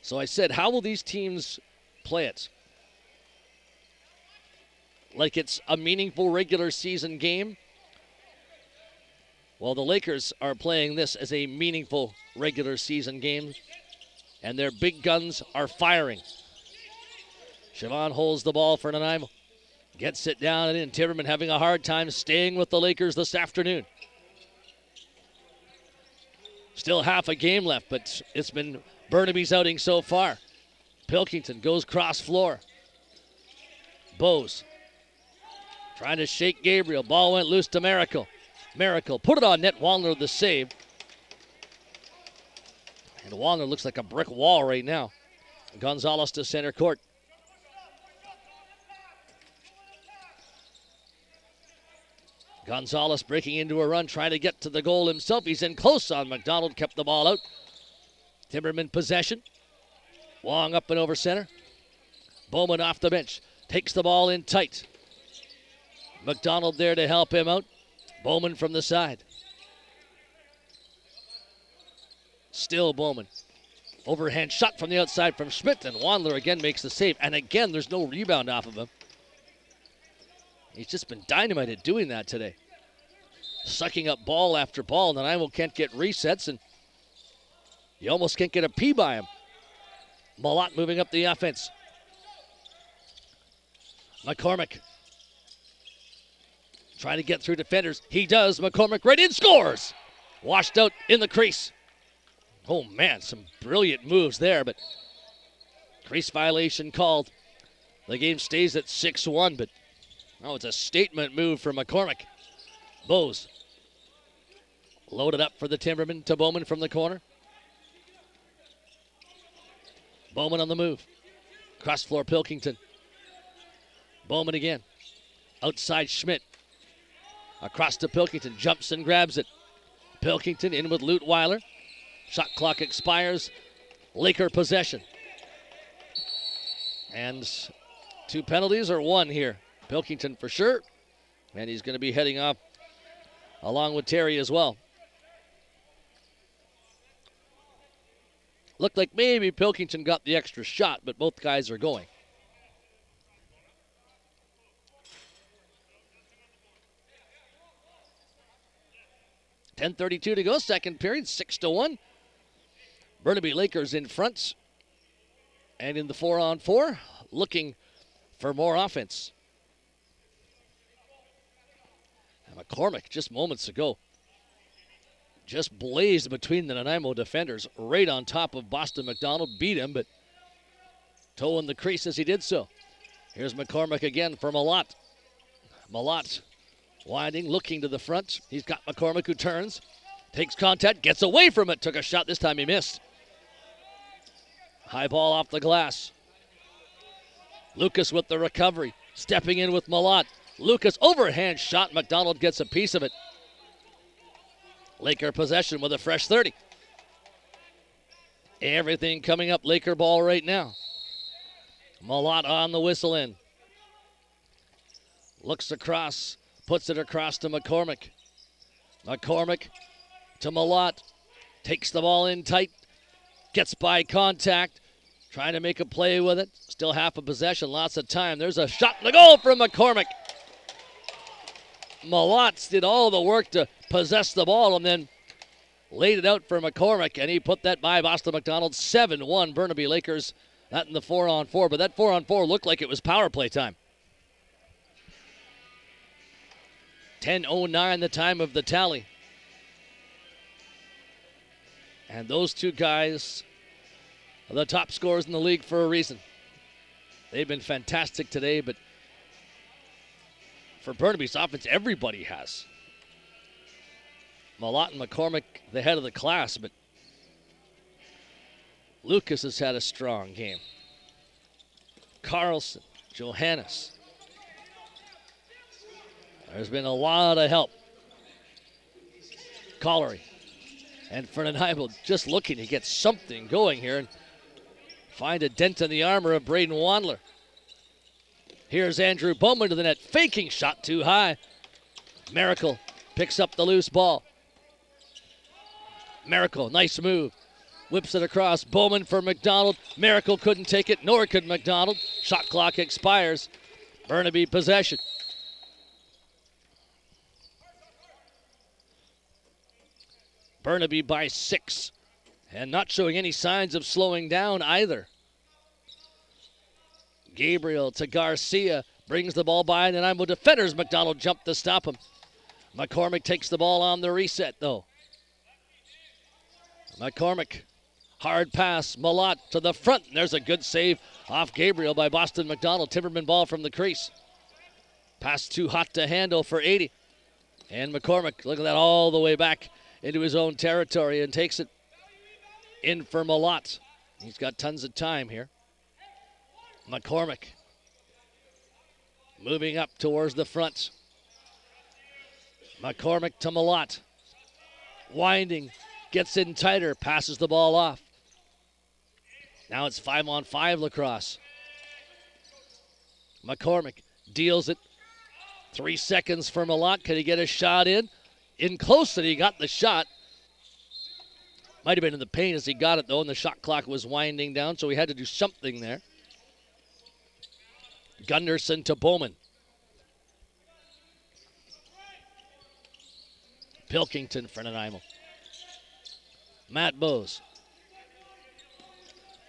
So I said, how will these teams play it? Like it's a meaningful regular season game? Well, the Lakers are playing this as a meaningful regular season game, and their big guns are firing. Siobhan holds the ball for Nanaimo. Gets it down and in. Timbermen having a hard time staying with the Lakers this afternoon. Still half a game left, but it's been Burnaby's outing so far. Pilkington goes cross floor. Bowes trying to shake Gabriel. Ball went loose to Miracle. Miracle put it on net. Wandler the save. And Wandler looks like a brick wall right now. Gonzalez to center court. Gonzalez breaking into a run, trying to get to the goal himself. He's in close on McDonald, kept the ball out. Timbermen possession. Wong up and over center. Bowman off the bench, takes the ball in tight. McDonald there to help him out. Bowman from the side. Still Bowman. Overhand shot from the outside from Schmidt, and Wandler again makes the save. And again, there's no rebound off of him. He's just been dynamite at doing that today. Sucking up ball after ball. Nanaimo can't get resets, and you almost can't get a P by him. Malott moving up the offense. McCormick trying to get through defenders. He does. McCormick right in, scores. Washed out in the crease. Oh man, some brilliant moves there, but crease violation called. The game stays at 6-1, but it's a statement move for McCormick. Bose loaded up for the Timbermen to Bowman from the corner. Bowman on the move. Cross floor Pilkington. Bowman again. Outside Schmidt. Across to Pilkington. Jumps and grabs it. Pilkington in with Lutweiler. Shot clock expires. Laker possession. And 2 penalties or 1 here. Pilkington for sure. And he's going to be heading off along with Terry as well. Looked like maybe Pilkington got the extra shot, but both guys are going. .10:32 to go, second period, 6-1. Burnaby Lakers in front. And in the 4-on-4, looking for more offense. And McCormick, just moments ago, just blazed between the Nanaimo defenders, right on top of Boston McDonald, beat him, but toe in the crease as he did so. Here's McCormick again for Malott. Malott winding, looking to the front. He's got McCormick who turns, takes contact, gets away from it, took a shot, this time he missed. High ball off the glass. Lucas with the recovery, stepping in with Malott. Lucas overhand shot, McDonald gets a piece of it. Laker possession with a fresh 30. Everything coming up Laker ball right now. Malott on the whistle end. Looks across, puts it across to McCormick. McCormick to Malott. Takes the ball in tight. Gets by contact. Trying to make a play with it. Still half a possession, lots of time. There's a shot and a goal from McCormick. Malott did all the work to possess the ball and then laid it out for McCormick, and he put that by Boston McDonald. 7-1 Burnaby Lakers. That in the 4-on-4, but that 4-on-4 looked like it was power play time. 10:09 the time of the tally. And those two guys are the top scorers in the league for a reason. They've been fantastic today, but for Burnaby's offense, everybody has. Malott and McCormick, the head of the class, but Lucas has had a strong game. Carlson, Johannes. There's been a lot of help. Collery and for Nanaimo just looking to get something going here and find a dent in the armor of Braden Wandler. Here's Andrew Bowman to the net, faking shot too high. Miracle picks up the loose ball. Miracle, nice move. Whips it across. Bowman for McDonald. Miracle couldn't take it, nor could McDonald. Shot clock expires. Burnaby possession. Burnaby by 6. And not showing any signs of slowing down either. Gabriel to Garcia. Brings the ball by Nanaimo defenders. McDonald jumped to stop him. McCormick takes the ball on the reset though. McCormick, hard pass, Malott to the front. There's a good save off Gabriel by Boston McDonald. Timberman ball from the crease. Pass too hot to handle for 80. And McCormick, look at that, all the way back into his own territory and takes it in for Malott. He's got tons of time here. McCormick moving up towards the front. McCormick to Malott. Winding, gets in tighter, passes the ball off. Now it's 5-on-5 Lacrosse. McCormick deals it. 3 seconds for Malott. Can he get a shot in? In close, and he got the shot. Might have been in the paint as he got it, though, and the shot clock was winding down, so he had to do something there. Gunderson to Bowman. Pilkington for Nanaimo. Matt Bowes.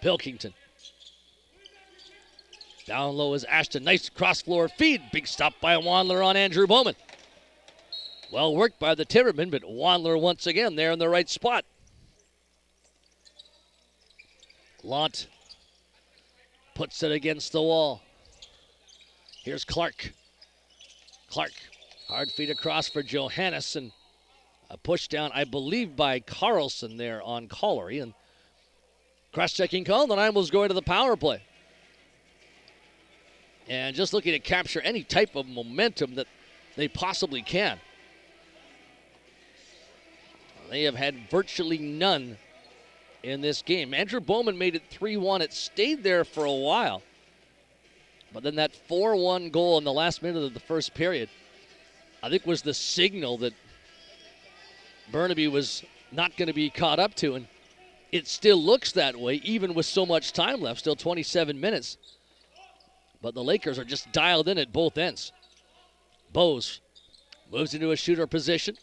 Pilkington. Down low is Ashton. Nice cross-floor feed. Big stop by Wandler on Andrew Bowman. Well worked by the Timbermen, but Wandler once again there in the right spot. Lont puts it against the wall. Here's Clark. Clark, hard feed across for Johannes, and a push down, I believe, by Carlson there on Collery. And cross-checking call, Nanaimo's going to the power play. And just looking to capture any type of momentum that they possibly can. They have had virtually none in this game. Andrew Bowman made it 3-1. It stayed there for a while. But then that 4-1 goal in the last minute of the first period, I think, was the signal that Burnaby was not going to be caught up to. And it still looks that way, even with so much time left, still 27 minutes. But the Lakers are just dialed in at both ends. Bowes moves into a shooter position,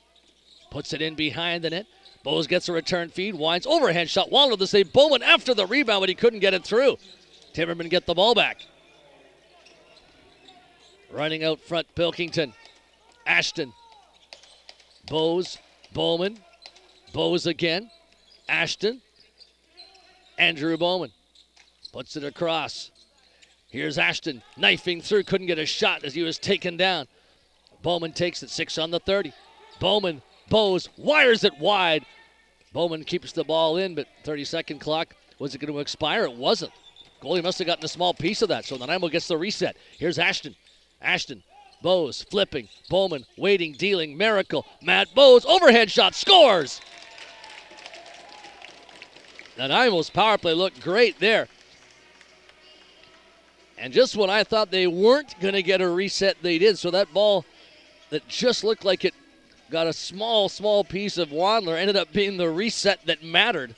puts it in behind the net. Bowes gets a return feed, winds, overhand shot. Waller to save Bowman after the rebound, but he couldn't get it through. Timbermen get the ball back. Running out front, Pilkington. Ashton. Bowes. Bowman. Bowes again. Ashton. Andrew Bowman. Puts it across. Here's Ashton. Knifing through. Couldn't get a shot as he was taken down. Bowman takes it. 6 on the 30. Bowman. Bowes wires it wide. Bowman keeps the ball in, but 30-second clock. Was it going to expire? It wasn't. Goalie must have gotten a small piece of that, so Nanaimo gets the reset. Here's Ashton. Ashton. Bowes flipping. Bowman waiting, dealing. Miracle. Matt Bowes. Overhead shot. Scores! Nanaimo's power play looked great there. And just when I thought they weren't going to get a reset, they did. So that ball that just looked like it got a small piece of Wandler ended up being the reset that mattered.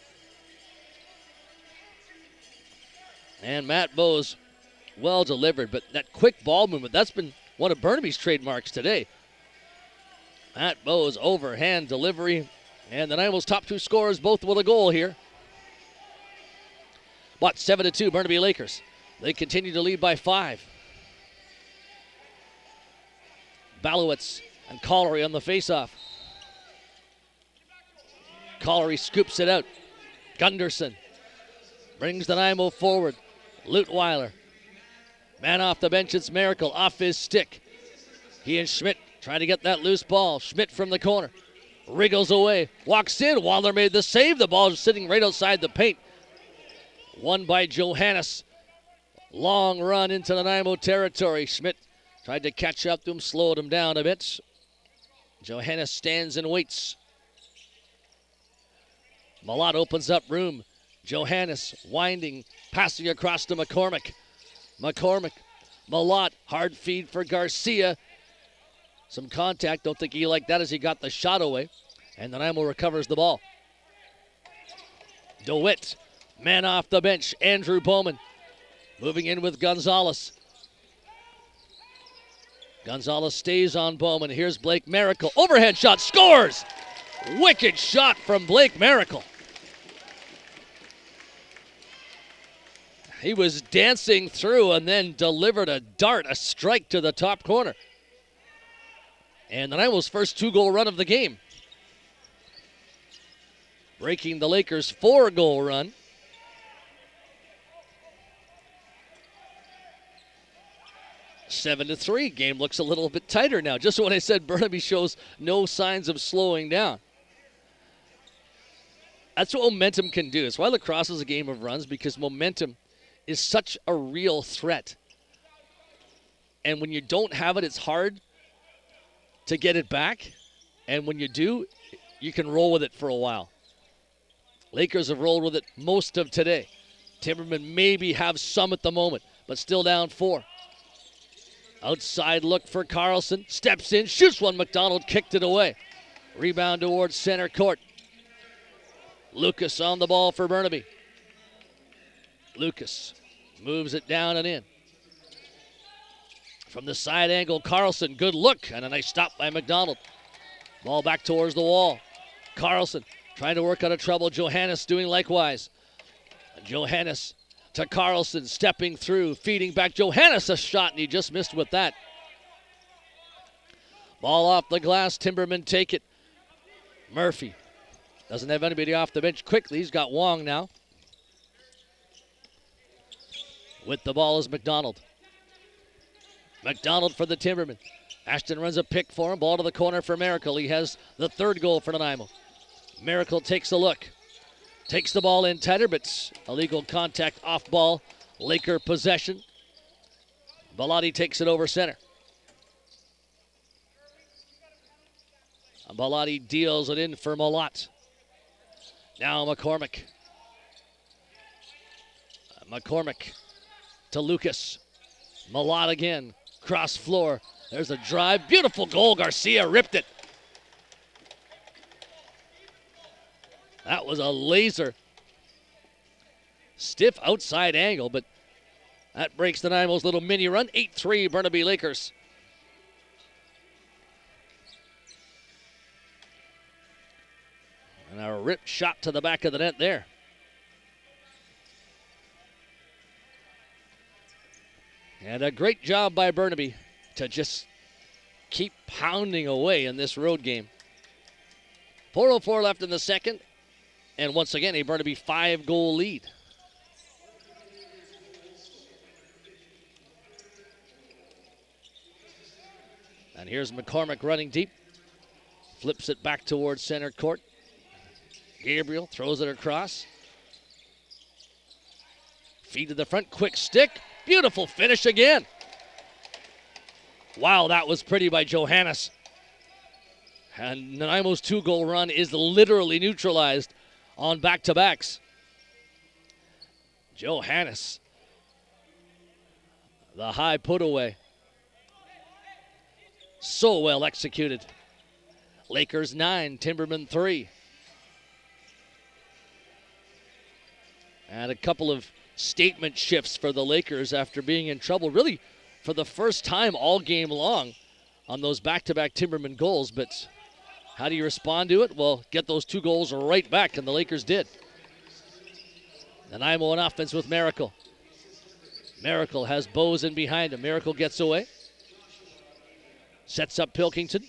And Matt Bowes, well delivered, but that quick ball movement, that's been one of Burnaby's trademarks today. Matt Bowes, overhand delivery, and the Nanaimo's top 2 scorers both with a goal here. But 7-2, Burnaby Lakers. They continue to lead by 5. Balowitz and Collery on the faceoff. Collery scoops it out. Gunderson brings the Nanaimo forward. Lutweiler. Man off the bench, it's Miracle off his stick. He and Schmidt trying to get that loose ball. Schmidt from the corner. Wriggles away. Walks in. Waller made the save. The ball is sitting right outside the paint. Won by Johannes. Long run into Nanaimo territory. Schmidt tried to catch up to him, slowed him down a bit. Johannes stands and waits. Malott opens up room. Johannes winding, passing across to McCormick. McCormick, Malott, hard feed for Garcia. Some contact, don't think he liked that as he got the shot away. And Nanaimo recovers the ball. DeWitt, man off the bench, Andrew Bowman. Moving in with Gonzalez. Gonzalez stays on Bowman. Here's Blake Miracle. Overhead shot, scores! Wicked shot from Blake Miracle. He was dancing through and then delivered a dart, a strike to the top corner. And Nanaimo's first 2-goal run of the game. Breaking the Lakers' 4-goal run. 7-3. Game looks a little bit tighter now. Just when I said Burnaby shows no signs of slowing down. That's what momentum can do. It's why lacrosse is a game of runs, because momentum is such a real threat. And when you don't have it, it's hard to get it back. And when you do, you can roll with it for a while. Lakers have rolled with it most of today. Timbermen maybe have some at the moment, but still down 4. Outside look for Carlson. Steps in, shoots one. McDonald kicked it away. Rebound towards center court. Lucas on the ball for Burnaby. Lucas moves it down and in. From the side angle, Carlson, good look, and a nice stop by McDonald. Ball back towards the wall. Carlson trying to work out of trouble. Johannes doing likewise. Johannes to Carlson, stepping through, feeding back. Johannes a shot, and he just missed with that. Ball off the glass. Timbermen take it. Murphy doesn't have anybody off the bench quickly. He's got Wong now. With the ball is McDonald. McDonald for the Timbermen. Ashton runs a pick for him. Ball to the corner for Miracle. He has the 3rd goal for Nanaimo. Miracle takes a look. Takes the ball in tighter, but illegal contact off ball. Laker possession. Bellotti takes it over center. Bellotti deals it in for Malott. Now McCormick. McCormick to Lucas. Malott again. Cross floor. There's a drive. Beautiful goal. Garcia ripped it. That was a laser. Stiff outside angle, but that breaks the Nanaimo's little mini run. 8-3 Burnaby Lakers. And a ripped shot to the back of the net there. And a great job by Burnaby to just keep pounding away in this road game. 4:04 left in the second. And once again, a Burnaby 5-goal lead. And here's McCormick running deep. Flips it back towards center court. Gabriel throws it across. Feed to the front, quick stick. Beautiful finish again. Wow, that was pretty by Johannes. And Nanaimo's 2-goal run is literally neutralized on back-to-backs. Johannes. The high put away. So well executed. Lakers 9, Timbermen 3. And a couple of statement shifts for the Lakers after being in trouble, really for the first time all game long on those back-to-back Timbermen goals. But how do you respond to it? Well, get those 2 goals right back, and the Lakers did. Nanaimo on offense with Miracle. Miracle has Bose in behind him. Miracle gets away. Sets up Pilkington.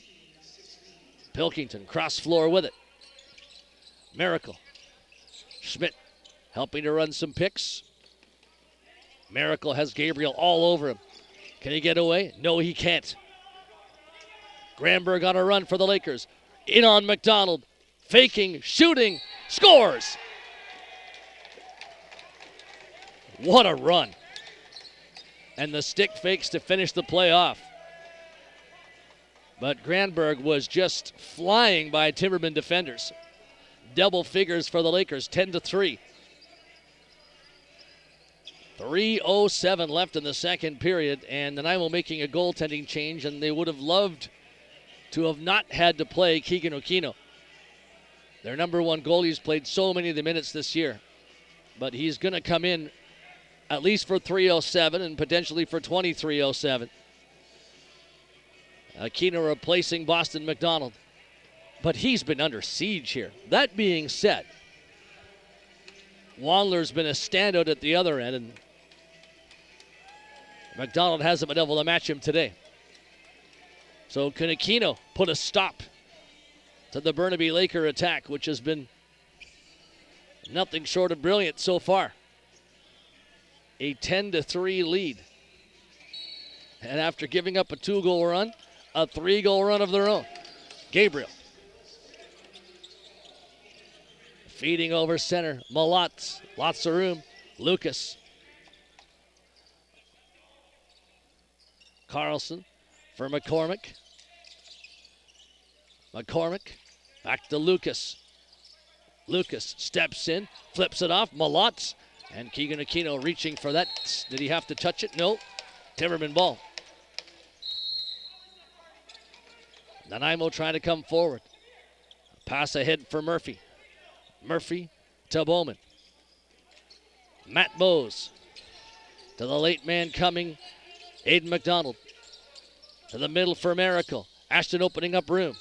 Pilkington cross floor with it. Miracle. Schmidt helping to run some picks. Miracle has Gabriel all over him. Can he get away? No, he can't. Granberg on a run for the Lakers. In on McDonald. Faking, shooting, scores! What a run. And the stick fakes to finish the play off. But Granberg was just flying by Timbermen defenders. Double figures for the Lakers, 10-3. 3:07 left in the second period, and Nanaimo making a goaltending change, and they would have loved to have not had to play Keegan Okino. Their number 1 goalie's played so many of the minutes this year, but he's going to come in at least for 3:07 and potentially for 23:07. Aquino replacing Boston McDonald. But he's been under siege here. That being said, Wandler's been a standout at the other end, and McDonald hasn't been able to match him today. So can Aquino put a stop to the Burnaby Laker attack, which has been nothing short of brilliant so far. A 10-3 lead. And after giving up a 2-goal run, a 3-goal run of their own. Gabriel. Feeding over center. Malott. Lots of room. Lucas. Carlson for McCormick. McCormick back to Lucas. Lucas steps in, flips it off. Malott and Keegan Aquino reaching for that. Did he have to touch it? No. Timberman ball. Nanaimo trying to come forward. Pass ahead for Murphy. Murphy to Bowman. Matt Bowes to the late man coming, Aiden McDonald. To the middle for Miracle. Ashton opening up room.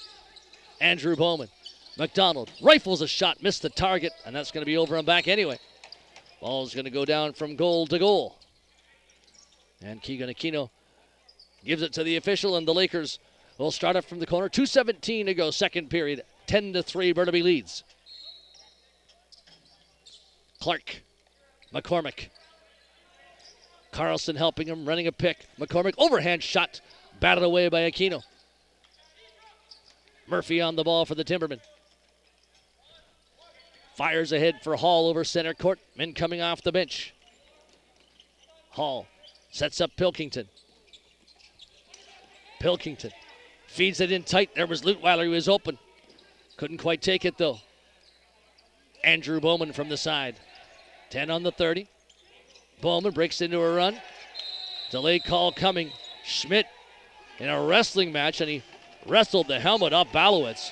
Andrew Bowman. McDonald rifles a shot, missed the target, and that's going to be over and back anyway. Ball's going to go down from goal to goal. And Keegan Aquino gives it to the official, and the Lakers will start up from the corner. 2:17 to go, second period. 10-3, Burnaby leads. Clark. McCormick. Carlson helping him, running a pick. McCormick, overhand shot, batted away by Aquino. Murphy on the ball for the Timbermen. Fires ahead for Hall over center court. Men coming off the bench. Hall sets up Pilkington. Pilkington feeds it in tight. There was Lutweiler, he was open. Couldn't quite take it though. Andrew Bowman from the side. 10 on the 30. Bowman breaks into a run. Delay call coming. Schmidt in a wrestling match, and he wrestled the helmet off Balowitz.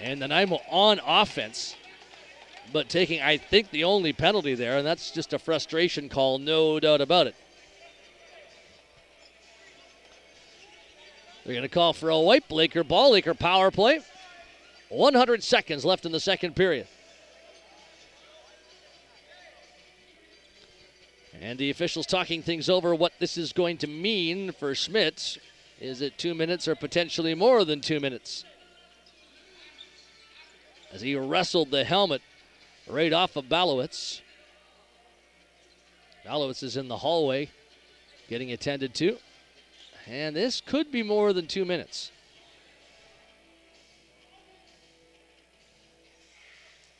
And Nanaimo on offense, but taking, I think, the only penalty there, and that's just a frustration call, no doubt about it. They're going to call for a wipe. Laker ball, Laker power play. 100 seconds left in the second period. And the officials talking things over what this is going to mean for Schmidt. Is it 2 minutes or potentially more than 2 minutes? As he wrestled the helmet right off of Balowitz. Balowitz is in the hallway getting attended to. And this could be more than 2 minutes.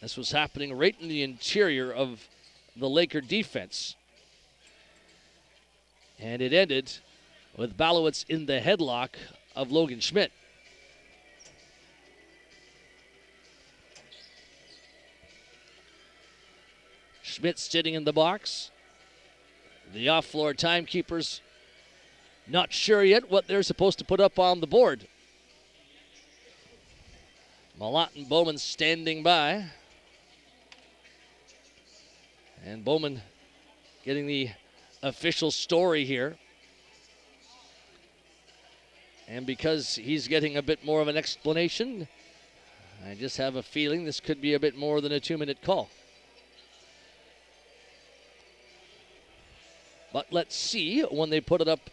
This was happening right in the interior of the Laker defense. And it ended with Balowitz in the headlock of Logan Schmidt. Schmidt sitting in the box. The off-floor timekeepers not sure yet what they're supposed to put up on the board. Malott and Bowman standing by. And Bowman getting the official story here. And because he's getting a bit more of an explanation, I just have a feeling this could be a bit more than a 2-minute call. But let's see when they put it up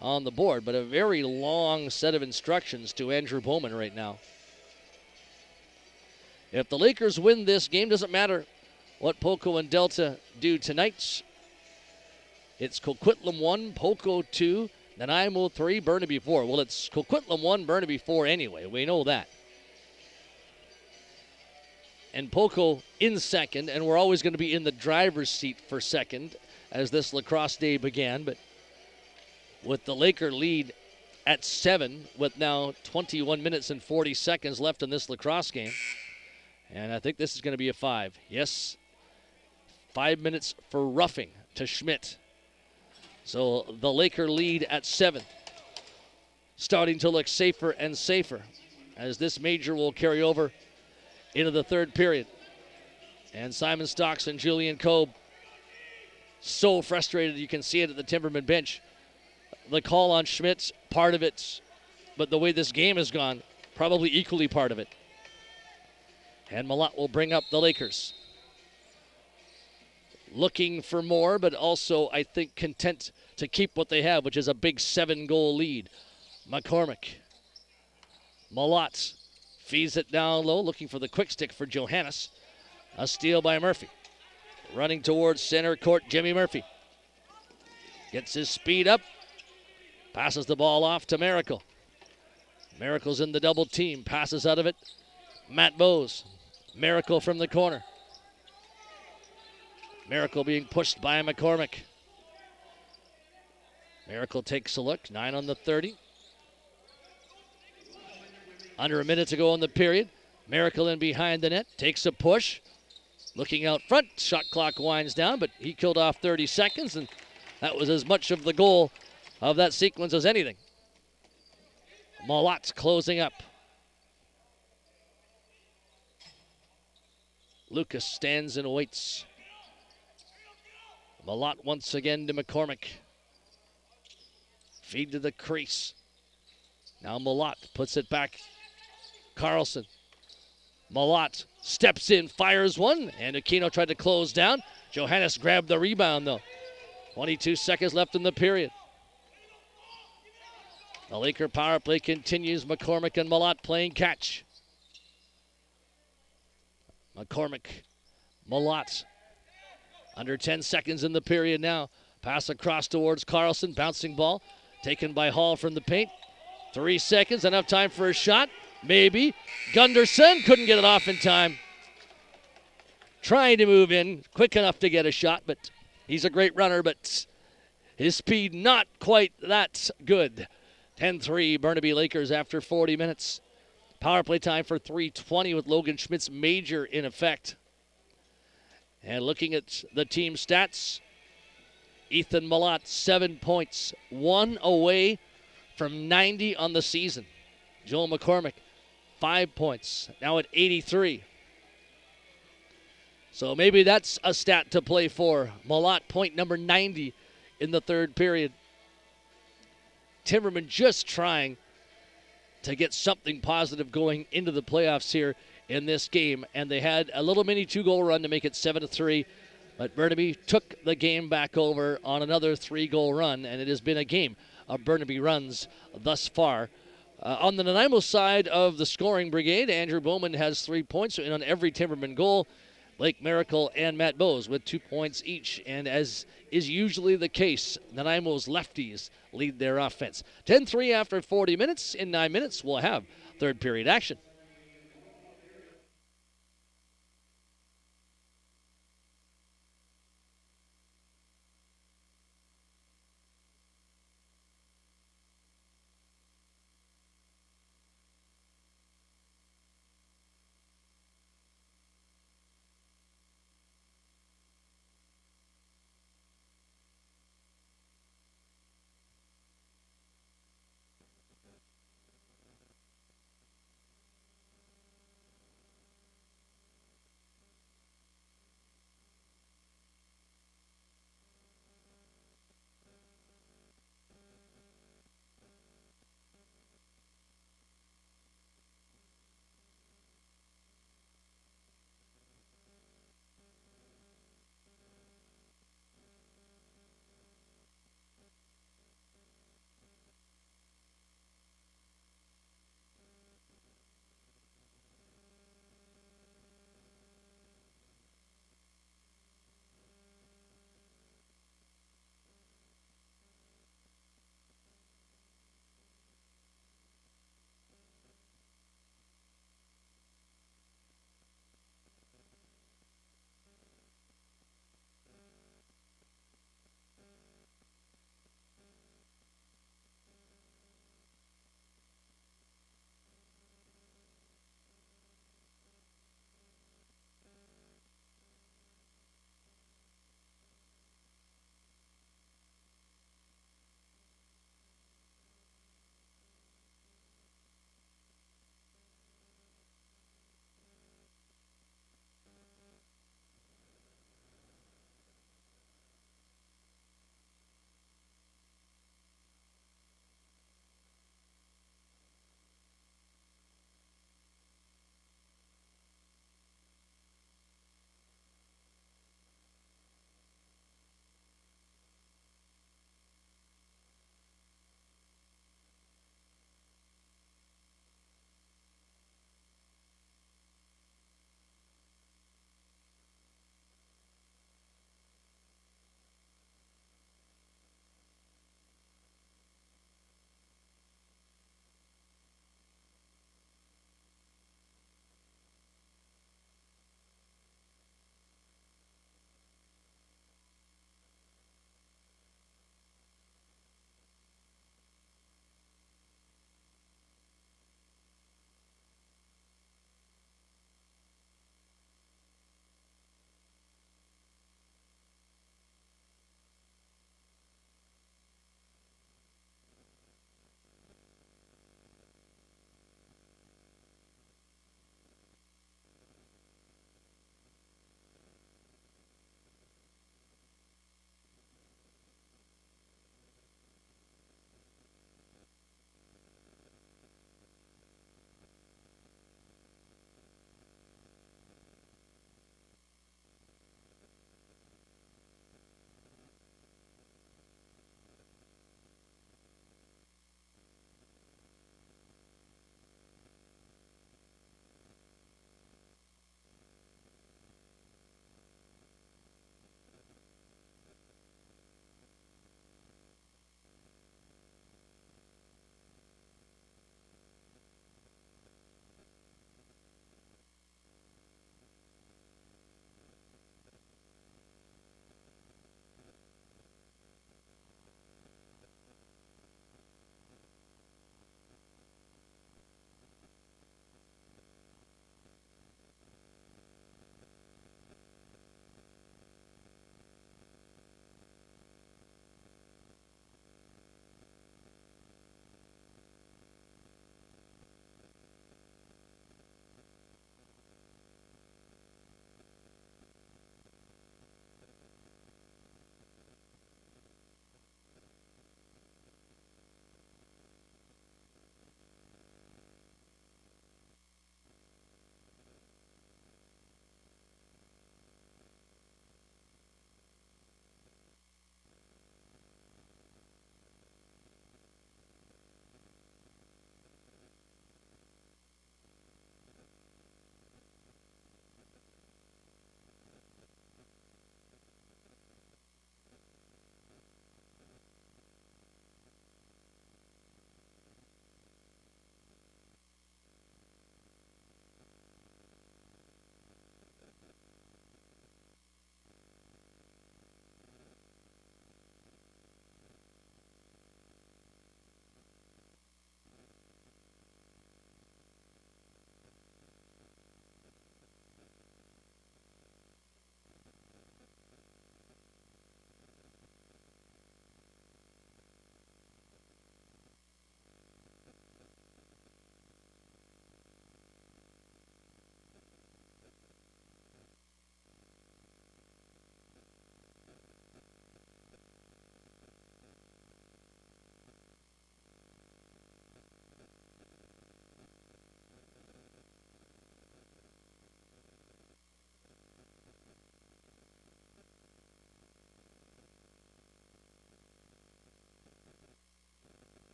on the board. But a very long set of instructions to Andrew Bowman right now. If the Lakers win this game, doesn't matter what Poco and Delta do tonight. It's Coquitlam 1, Poco 2, Nanaimo 3, Burnaby 4. Well, it's Coquitlam 1, Burnaby 4 anyway. We know that. And Poco in second, and we're always going to be in the driver's seat for second as this lacrosse day began. But with the Laker lead at 7, with now 21 minutes and 40 seconds left in this lacrosse game. And I think this is going to be a 5. Yes, 5 minutes for roughing to Schmidt. So the Laker lead at 7. Starting to look safer and safer as this major will carry over into the third period. And Simon Stocks and Julian Cobe so frustrated, you can see it at the Timberman bench. The call on Schmidt's part of it, but the way this game has gone, probably equally part of it. And Malott will bring up the Lakers. Looking for more, but also, I think, content to keep what they have, which is a big 7-goal lead. McCormick. Malott feeds it down low, looking for the quick stick for Johannes. A steal by Murphy. Running towards center court, Jimmy Murphy. Gets his speed up. Passes the ball off to Miracle. Miracle's in the double team. Passes out of it. Matt Bowes. Miracle from the corner. Miracle being pushed by McCormick. Miracle takes a look. 9 on the 30. Under a minute to go in the period. Miracle in behind the net, takes a push. Looking out front, shot clock winds down, but he killed off 30 seconds, and that was as much of the goal of that sequence as anything. Malott closing up. Lucas stands and waits. Malott once again to McCormick. Feed to the crease. Now Malott puts it back. Carlson. Malott steps in, fires one, and Aquino tried to close down. Johannes grabbed the rebound, though. 22 seconds left in the period. The Laker power play continues. McCormick and Malott playing catch. McCormick, Malott. Under 10 seconds in the period now. Pass across towards Carlson. Bouncing ball. Taken by Hall from the paint. 3 seconds. Enough time for a shot. Maybe. Gunderson couldn't get it off in time. Trying to move in. Quick enough to get a shot, but he's a great runner, but his speed not quite that good. 10-3 Burnaby Lakers after 40 minutes. Power play time for 3:20 with Logan Schmidt's major in effect. And looking at the team stats, Ethan Malott, 7 points, 1 away from 90 on the season. Joel McCormick, 5 points, now at 83. So maybe that's a stat to play for. Malott, point number 90 in the third period. Timbermen just trying to get something positive going into the playoffs here in this game, and they had a little mini 2-goal run to make it 7-3, but Burnaby took the game back over on another 3-goal run, and it has been a game of Burnaby runs thus far. On the Nanaimo side of the scoring brigade, Andrew Bowman has 3 points in on every Timberman goal. Blake Miracle and Matt Bowes with 2 points each, and as is usually the case, Nanaimo's lefties lead their offense. 10-3 after 40 minutes. In 9 minutes, we'll have third period action.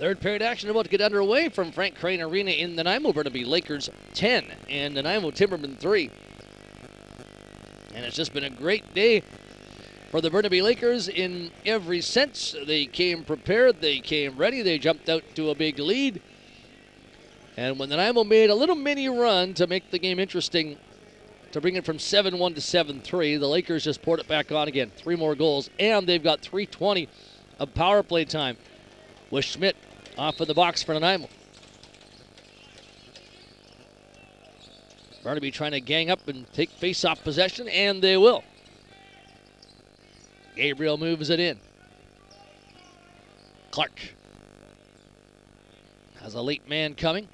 Third period action about to get underway from Frank Crane Arena in Nanaimo. Burnaby Lakers 10 and Nanaimo Timbermen 3. And it's just been a great day for the Burnaby Lakers in every sense. They came prepared, they came ready, they jumped out to a big lead. And when Nanaimo made a little mini run to make the game interesting, to bring it from 7-1 to 7-3, the Lakers just poured it back on again. 3 more goals, and they've got 3:20 of power play time with Schmidt off in the box for Nanaimo. Burnaby trying to gang up and take face-off possession, and they will. Gabriel moves it in. Clark has a late man coming.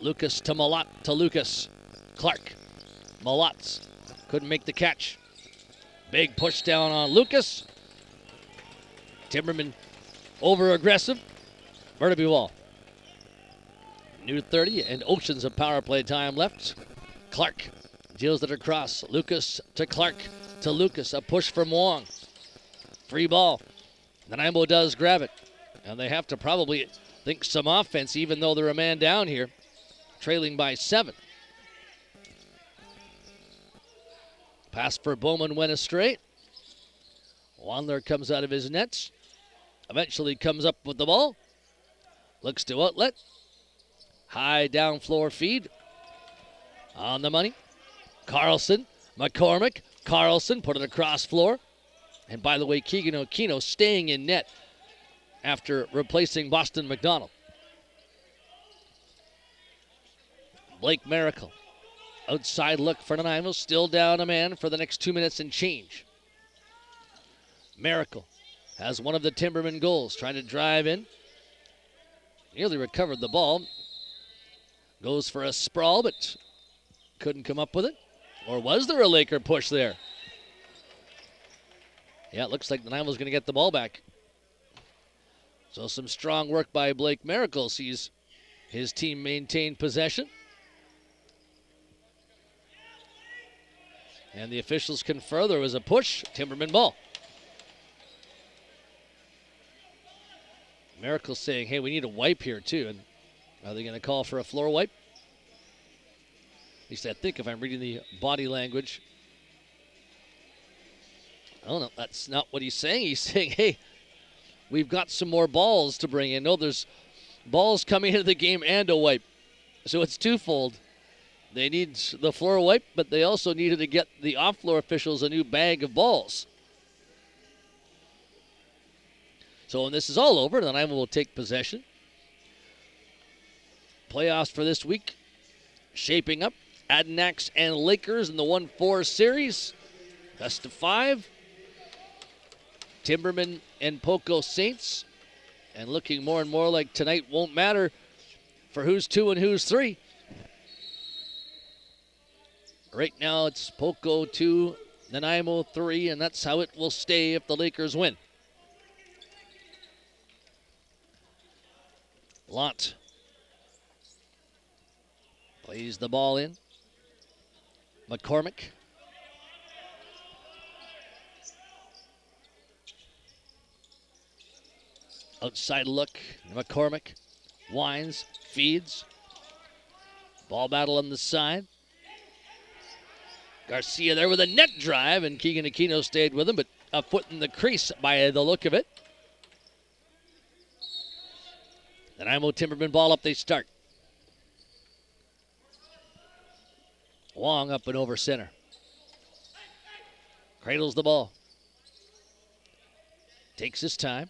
Lucas to Malott to Lucas. Clark. Malott couldn't make the catch. Big push down on Lucas. Timberman over aggressive. Burnaby ball. New 30 and oceans of power play time left. Clark deals it across. Lucas to Clark to Lucas. A push from Wong. Free ball. Nanaimo does grab it. And they have to probably think some offense, even though they're a man down here, trailing by 7. Pass for Bowman went astray. Wandler comes out of his nets. Eventually comes up with the ball. Looks to outlet. High down floor feed. On the money. Carlson. McCormick. Carlson put it across floor. And by the way, Keegan Okino staying in net after replacing Boston McDonald. Blake Miracle. Outside look for Nanaimo. Still down a man for the next 2 minutes and change. Miracle has one of the Timberman goals. Trying to drive in. Nearly recovered the ball. Goes for a sprawl, but couldn't come up with it. Or was there a Laker push there? Yeah, it looks like Nanaimo's going to get the ball back. So some strong work by Blake Miracle. Sees his team maintain possession. And the officials confer there was a push. Timberman ball. Miracle saying, hey, we need a wipe here too. And are they going to call for a floor wipe? At least I think if I'm reading the body language. Oh, no, that's not what he's saying. He's saying, hey, we've got some more balls to bring in. No, there's balls coming into the game and a wipe. So it's twofold. They need the floor wipe, but they also needed to get the off-floor officials a new bag of balls. So when this is all over, Nanaimo will take possession. Playoffs for this week shaping up. Adanacs and Lakers in the 1-4 series. Best of 5. Timbermen and Poco Saints. And looking more and more like tonight won't matter for who's 2 and who's 3. Right now it's Poco 2, Nanaimo 3, and that's how it will stay if the Lakers win. Lott plays the ball in. McCormick. Outside look. McCormick winds, feeds. Ball battle on the side. Garcia there with a net drive, and Keegan Aquino stayed with him, but a foot in the crease by the look of it. Nanaimo Timberman ball up, they start. Wong up and over center. Cradles the ball. Takes his time.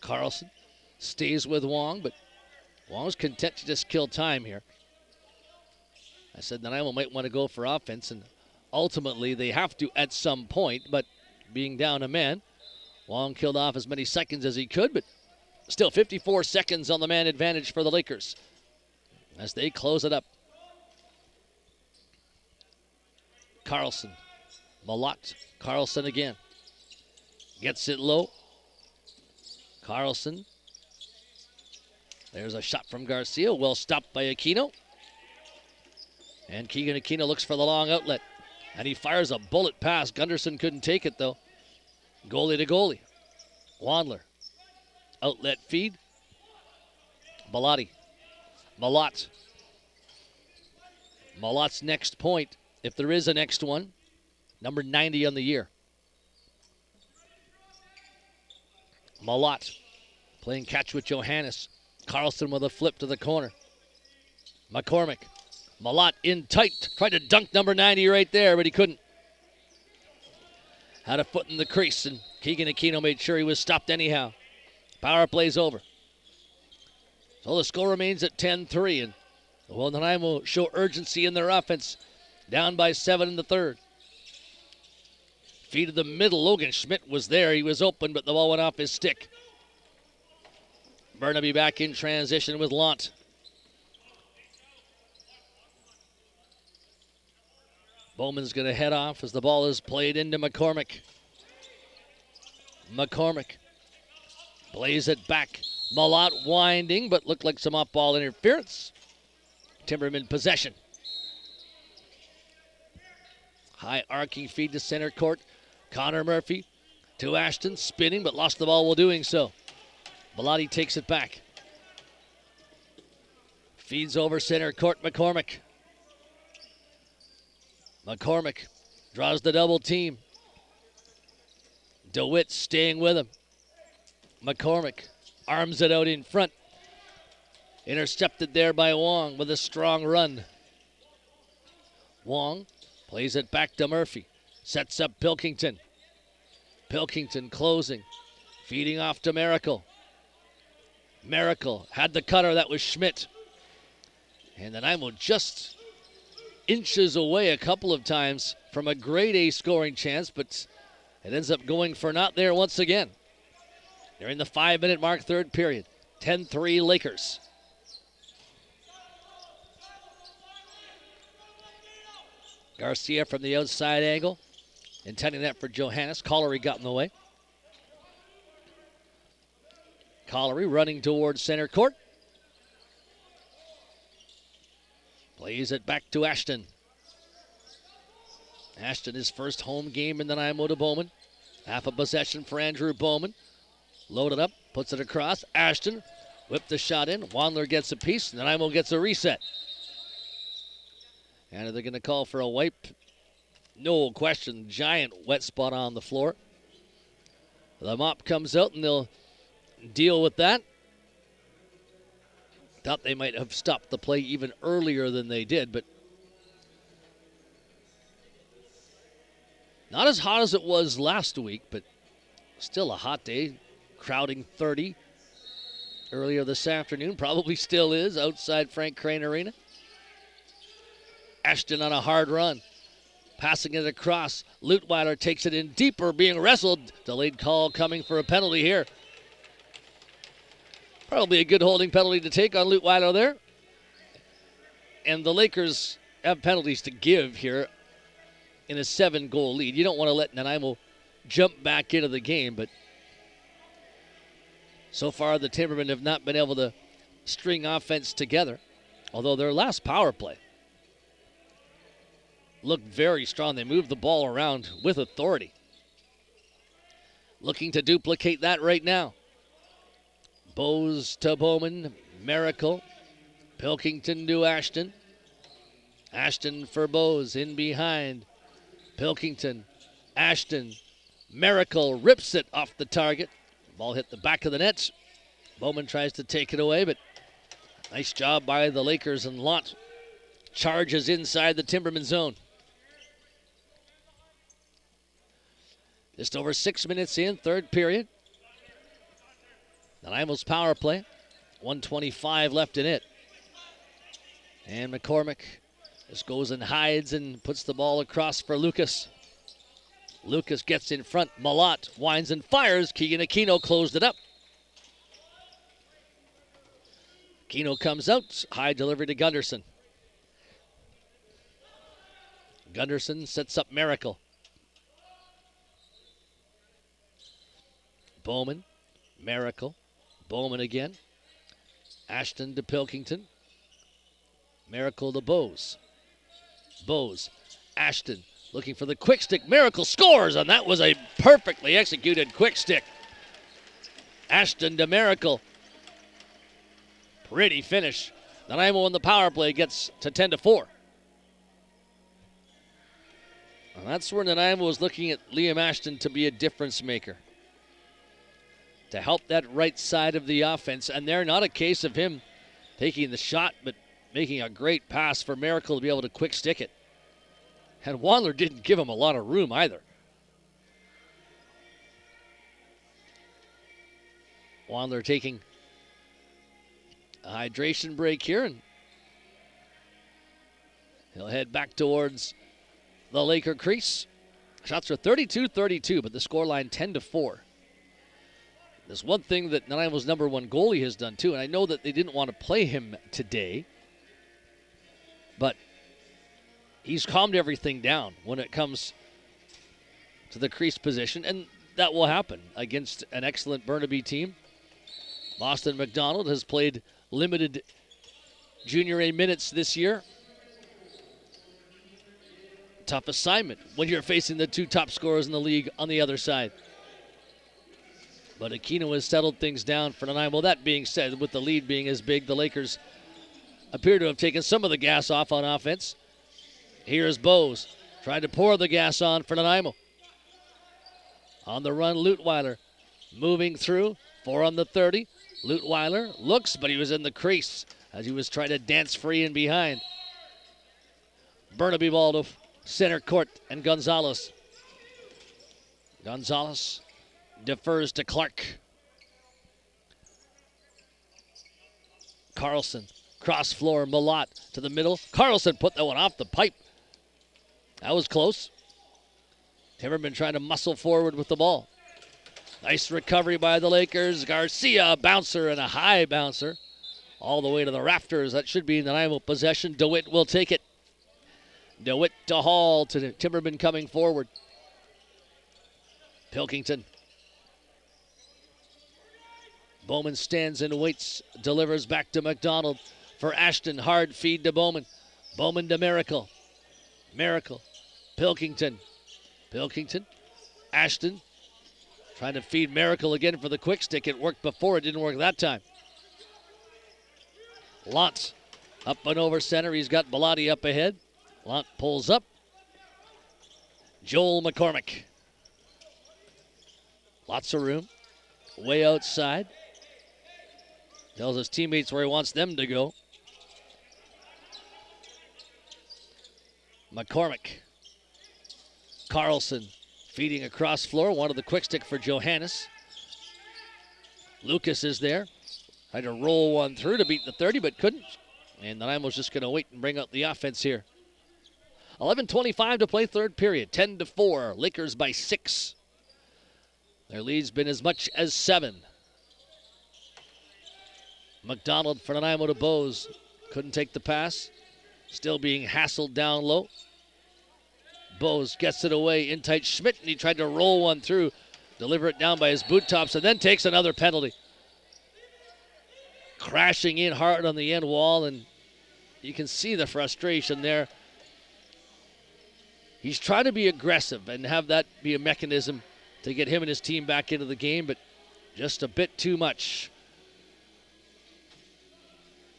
Carlson stays with Wong, but Wong's content to just kill time here. I said Nanaimo might want to go for offense, and ultimately they have to at some point, but being down a man, Wong killed off as many seconds as he could, but still 54 seconds on the man advantage for the Lakers as they close it up. Carlson, Malott, Carlson again. Gets it low. Carlson. There's a shot from Garcia, well stopped by Aquino. And Keegan Aquino looks for the long outlet. And he fires a bullet pass. Gunderson couldn't take it though. Goalie to goalie. Wandler. Outlet feed. Malott. Malott's next point, if there is a next one, number 90 on the year. Malott playing catch with Johannes. Carlson with a flip to the corner. McCormick. Malott in tight. Tried to dunk number 90 right there, but he couldn't. Had a foot in the crease, and Keegan Aquino made sure he was stopped anyhow. Power play's over. So the score remains at 10-3, and Nanaimo show urgency in their offense. Down by 7 in the third. Feed to the middle. Logan Schmidt was there. He was open, but the ball went off his stick. Burnaby back in transition with Lant. Bowman's going to head off as the ball is played into McCormick. McCormick plays it back. Malott winding, but looked like some off-ball interference. Timbermen possession. High arcing feed to center court. Connor Murphy to Ashton, spinning, but lost the ball while doing so. Malott takes it back. Feeds over center court, McCormick. McCormick draws the double team. DeWitt staying with him. McCormick arms it out in front. Intercepted there by Wong with a strong run. Wong plays it back to Murphy. Sets up Pilkington. Pilkington closing. Feeding off to Miracle. Miracle had the cutter. That was Schmidt. And Nanaimo just inches away a couple of times from a grade A scoring chance, but it ends up going for not there once again. They're in the 5-minute mark, third period. 10-3 Lakers. Garcia from the outside angle. Intending that for Johannes. Collery got in the way. Collery running towards center court. Plays it back to Ashton. Ashton, his first home game in the Nanaimo to Bowman. Half a possession for Andrew Bowman. Loaded up, puts it across. Ashton whipped the shot in. Wandler gets a piece. Nanaimo gets a reset. And are they going to call for a wipe? No question. Giant wet spot on the floor. The mop comes out and they'll deal with that. Thought they might have stopped the play even earlier than they did, but not as hot as it was last week, but still a hot day. Crowding 30 earlier this afternoon. Probably still is outside Frank Crane Arena. Ashton on a hard run. Passing it across. Lutweiler takes it in deeper, being wrestled. Delayed call coming for a penalty here. Probably a good holding penalty to take on Lutweiler there. And the Lakers have penalties to give here in a 7-goal lead. You don't want to let Nanaimo jump back into the game, but so far the Timbermen have not been able to string offense together, although their last power play looked very strong. They moved the ball around with authority. Looking to duplicate that right now. Bowes to Bowman. Miracle. Pilkington to Ashton. Ashton for Bowes in behind. Pilkington. Ashton. Miracle rips it off the target. Ball hit the back of the net. Bowman tries to take it away, but nice job by the Lakers, and Lant charges inside the Timberman zone. Just over 6 minutes in, third period. Nanaimo's power play. 1:25 left in it. And McCormick just goes and hides and puts the ball across for Lucas. Lucas gets in front. Malott winds and fires. Keegan Aquino closed it up. Aquino comes out. High delivery to Gunderson. Gunderson sets up Miracle. Bowman. Miracle. Bowman again. Ashton to Pilkington. Miracle to Bowes. Bowes. Ashton Looking for the quick stick. Miracle scores, and that was a perfectly executed quick stick. Ashton to Miracle. Pretty finish. Nanaimo on the power play gets to 10-4. And that's where Nanaimo was looking at Liam Ashton to be a difference maker, to help that right side of the offense. And they're not a case of him taking the shot, but making a great pass for Miracle to be able to quick stick it. And Wandler didn't give him a lot of room either. Wandler taking a hydration break here, and he'll head back towards the Laker crease. Shots are 32-32, but the scoreline 10-4. There's one thing that Nanaimo's number one goalie has done too, and I know that they didn't want to play him today, but he's calmed everything down when it comes to the crease position, and that will happen against an excellent Burnaby team. Boston McDonald has played limited Junior A minutes this year. Tough assignment when you're facing the two top scorers in the league on the other side. But Aquino has settled things down for Nanaimo. That being said, with the lead being as big, the Lakers appear to have taken some of the gas off on offense. Here's Bose trying to pour the gas on for Nanaimo. On the run, Lutweiler moving through. 4 on the 30. Lutweiler looks, but he was in the crease as he was trying to dance free and behind. Burnaby ball to center court, and Gonzalez. Gonzalez defers to Clark. Carlson, cross floor, Malott to the middle. Carlson put that one off the pipe. That was close. Timberman trying to muscle forward with the ball. Nice recovery by the Lakers. Garcia, a bouncer and a high bouncer. All the way to the rafters. That should be Nanaimo possession. DeWitt will take it. DeWitt to Hall, to Timberman coming forward. Pilkington. Bowman stands and waits. Delivers back to McDonald for Ashton. Hard feed to Bowman. Bowman to Miracle. Miracle. Pilkington. Pilkington. Ashton. Trying to feed Miracle again for the quick stick. It worked before. It didn't work that time. Lantz up and over center. He's got Bellotti up ahead. Lant pulls up. Joel McCormick. Lots of room. Way outside. Tells his teammates where he wants them to go. McCormick. Carlson feeding across floor. Wanted the quick stick for Johannes. Lucas is there. Tried to roll one through to beat the 30, but couldn't. And Nanaimo's just going to wait and bring out the offense here. 11:25 to play third period. 10-4. Lakers by 6. Their lead's been as much as 7. McDonald for Nanaimo to Bose. Couldn't take the pass. Still being hassled down low. Bose gets it away in tight. Schmidt, and he tried to roll one through. Deliver it down by his boot tops, and then takes another penalty. Crashing in hard on the end wall, and you can see the frustration there. He's trying to be aggressive and have that be a mechanism to get him and his team back into the game, but just a bit too much.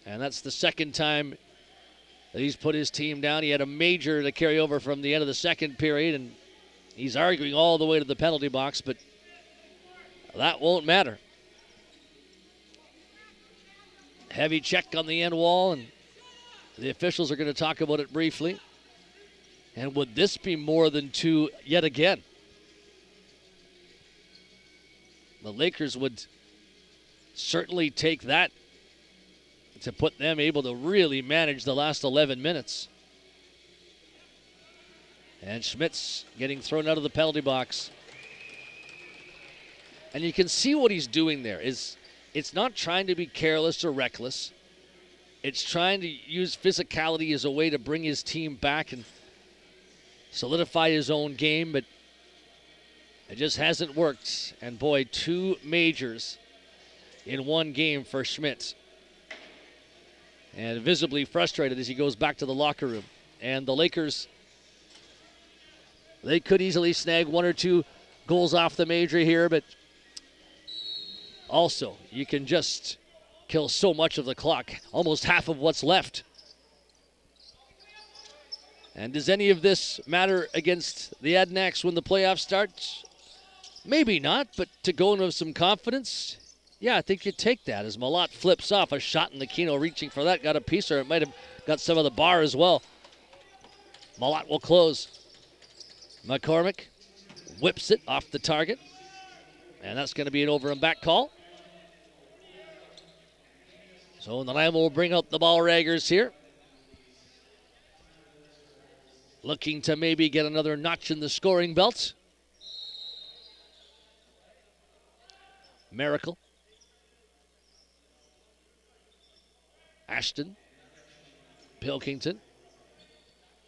And that's the second time that he's put his team down. He had a major to carry over from the end of the second period, and he's arguing all the way to the penalty box, but that won't matter. Heavy check on the end wall, and the officials are going to talk about it briefly. And would this be more than 2 yet again? The Lakers would certainly take that to put them able to really manage the last 11 minutes. And Schmidt's getting thrown out of the penalty box. And you can see what he's doing there. It's not trying to be careless or reckless. It's trying to use physicality as a way to bring his team back and solidify his own game, but it just hasn't worked. And boy, 2 majors in one game for Schmidt. And visibly frustrated as he goes back to the locker room. And the Lakers They could easily snag 1 or 2 goals off the major here, but also you can just kill so much of the clock, almost half of what's left. And does any of this matter against the Adanacs when the playoffs start? Maybe not, but to go in with some confidence, yeah, I think you take that as Malott flips off a shot in the Keno reaching for that, got a piece, or it might have got some of the bar as well. Malott will close. McCormick whips it off the target, and that's going to be an over and back call. So Nanaimo will bring out the ball raggers here. Looking to maybe get another notch in the scoring belt. Miracle. Ashton. Pilkington.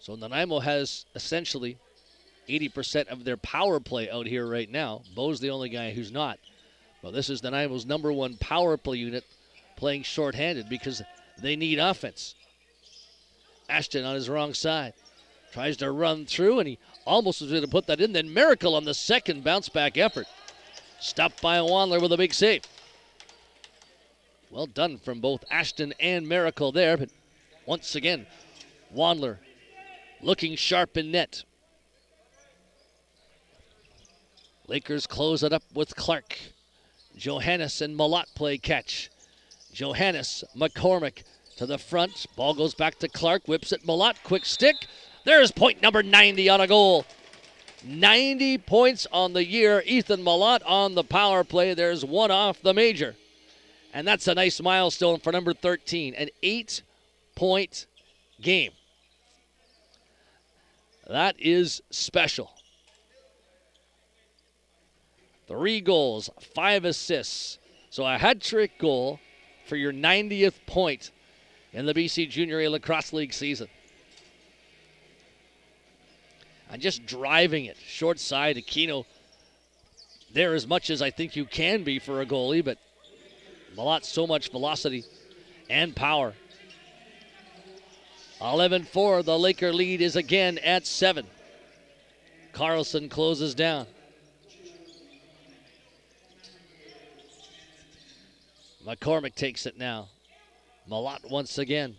So Nanaimo has essentially 80% of their power play out here right now. Bo's the only guy who's not. Well, this is Nanaimo's number 1 power play unit playing shorthanded because they need offense. Ashton on his wrong side. Tries to run through, and he almost was going to put that in. Then Miracle on the second bounce-back effort. Stopped by Wandler with a big save. Well done from both Ashton and Miracle there, but once again, Wandler looking sharp in net. Lakers close it up with Clark. Johannes and Malott play catch. Johannes, McCormick to the front. Ball goes back to Clark, whips it Malott, quick stick. There's point number 90 on a goal. 90 points on the year. Ethan Malott on the power play. There's 1 off the major. And that's a nice milestone for number 13. An 8-point game. That is special. 3 goals, 5 assists. So a hat-trick goal for your 90th point in the BC Junior A Lacrosse League season. And just driving it short side. Aquino there as much as I think you can be for a goalie, but Malott, so much velocity and power. 11-4, the Laker lead is again at 7. Carlson closes down. McCormick takes it now. Malott once again.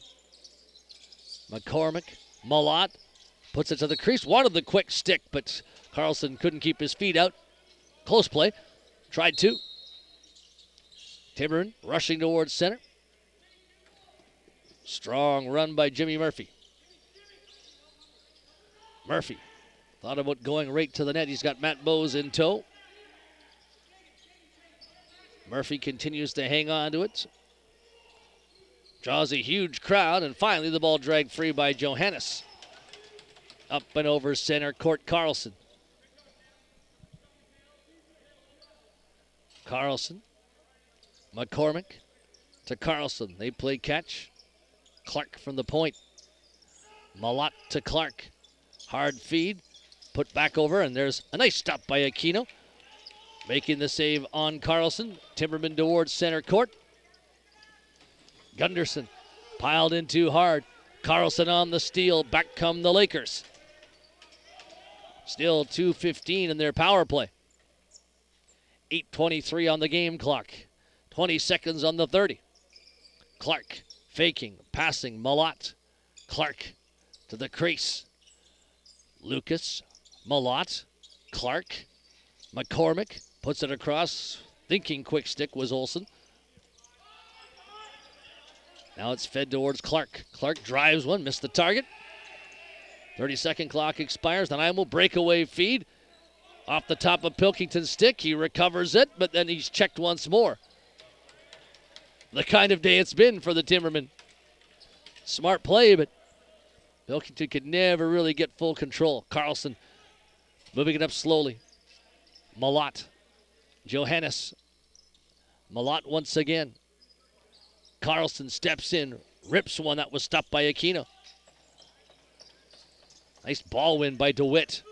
McCormick, Malott puts it to the crease. Wanted the quick stick, but Carlson couldn't keep his feet out. Close play. Tried to. Timbermen rushing towards center. Strong run by Jimmy Murphy. Murphy thought about going right to the net. He's got Matt Bowes in tow. Murphy continues to hang on to it. Draws a huge crowd, and finally the ball dragged free by Johannes. Up and over center court, Carlson. Carlson. McCormick to Carlson. They play catch. Clark from the point. Malott to Clark. Hard feed. Put back over, and there's a nice stop by Aquino. Making the save on Carlson. Timberman towards center court. Gunderson piled in too hard. Carlson on the steal. Back come the Lakers. Still 2:15 in their power play. 8:23 on the game clock. 20 seconds on the 30. Clark faking, passing, Malott. Clark to the crease. Lucas, Malott, Clark, McCormick puts it across. Thinking quick stick was Olsen. Now it's fed towards Clark. Clark drives one, missed the target. 30-second clock expires. Nanaimo breakaway feed. Off the top of Pilkington's stick. He recovers it, but then he's checked once more. The kind of day it's been for the Timbermen. Smart play, but Pilkington could never really get full control. Carlson moving it up slowly. Malott. Johannes. Malott once again. Carlson steps in, rips one that was stopped by Aquino. Nice ball win by DeWitt.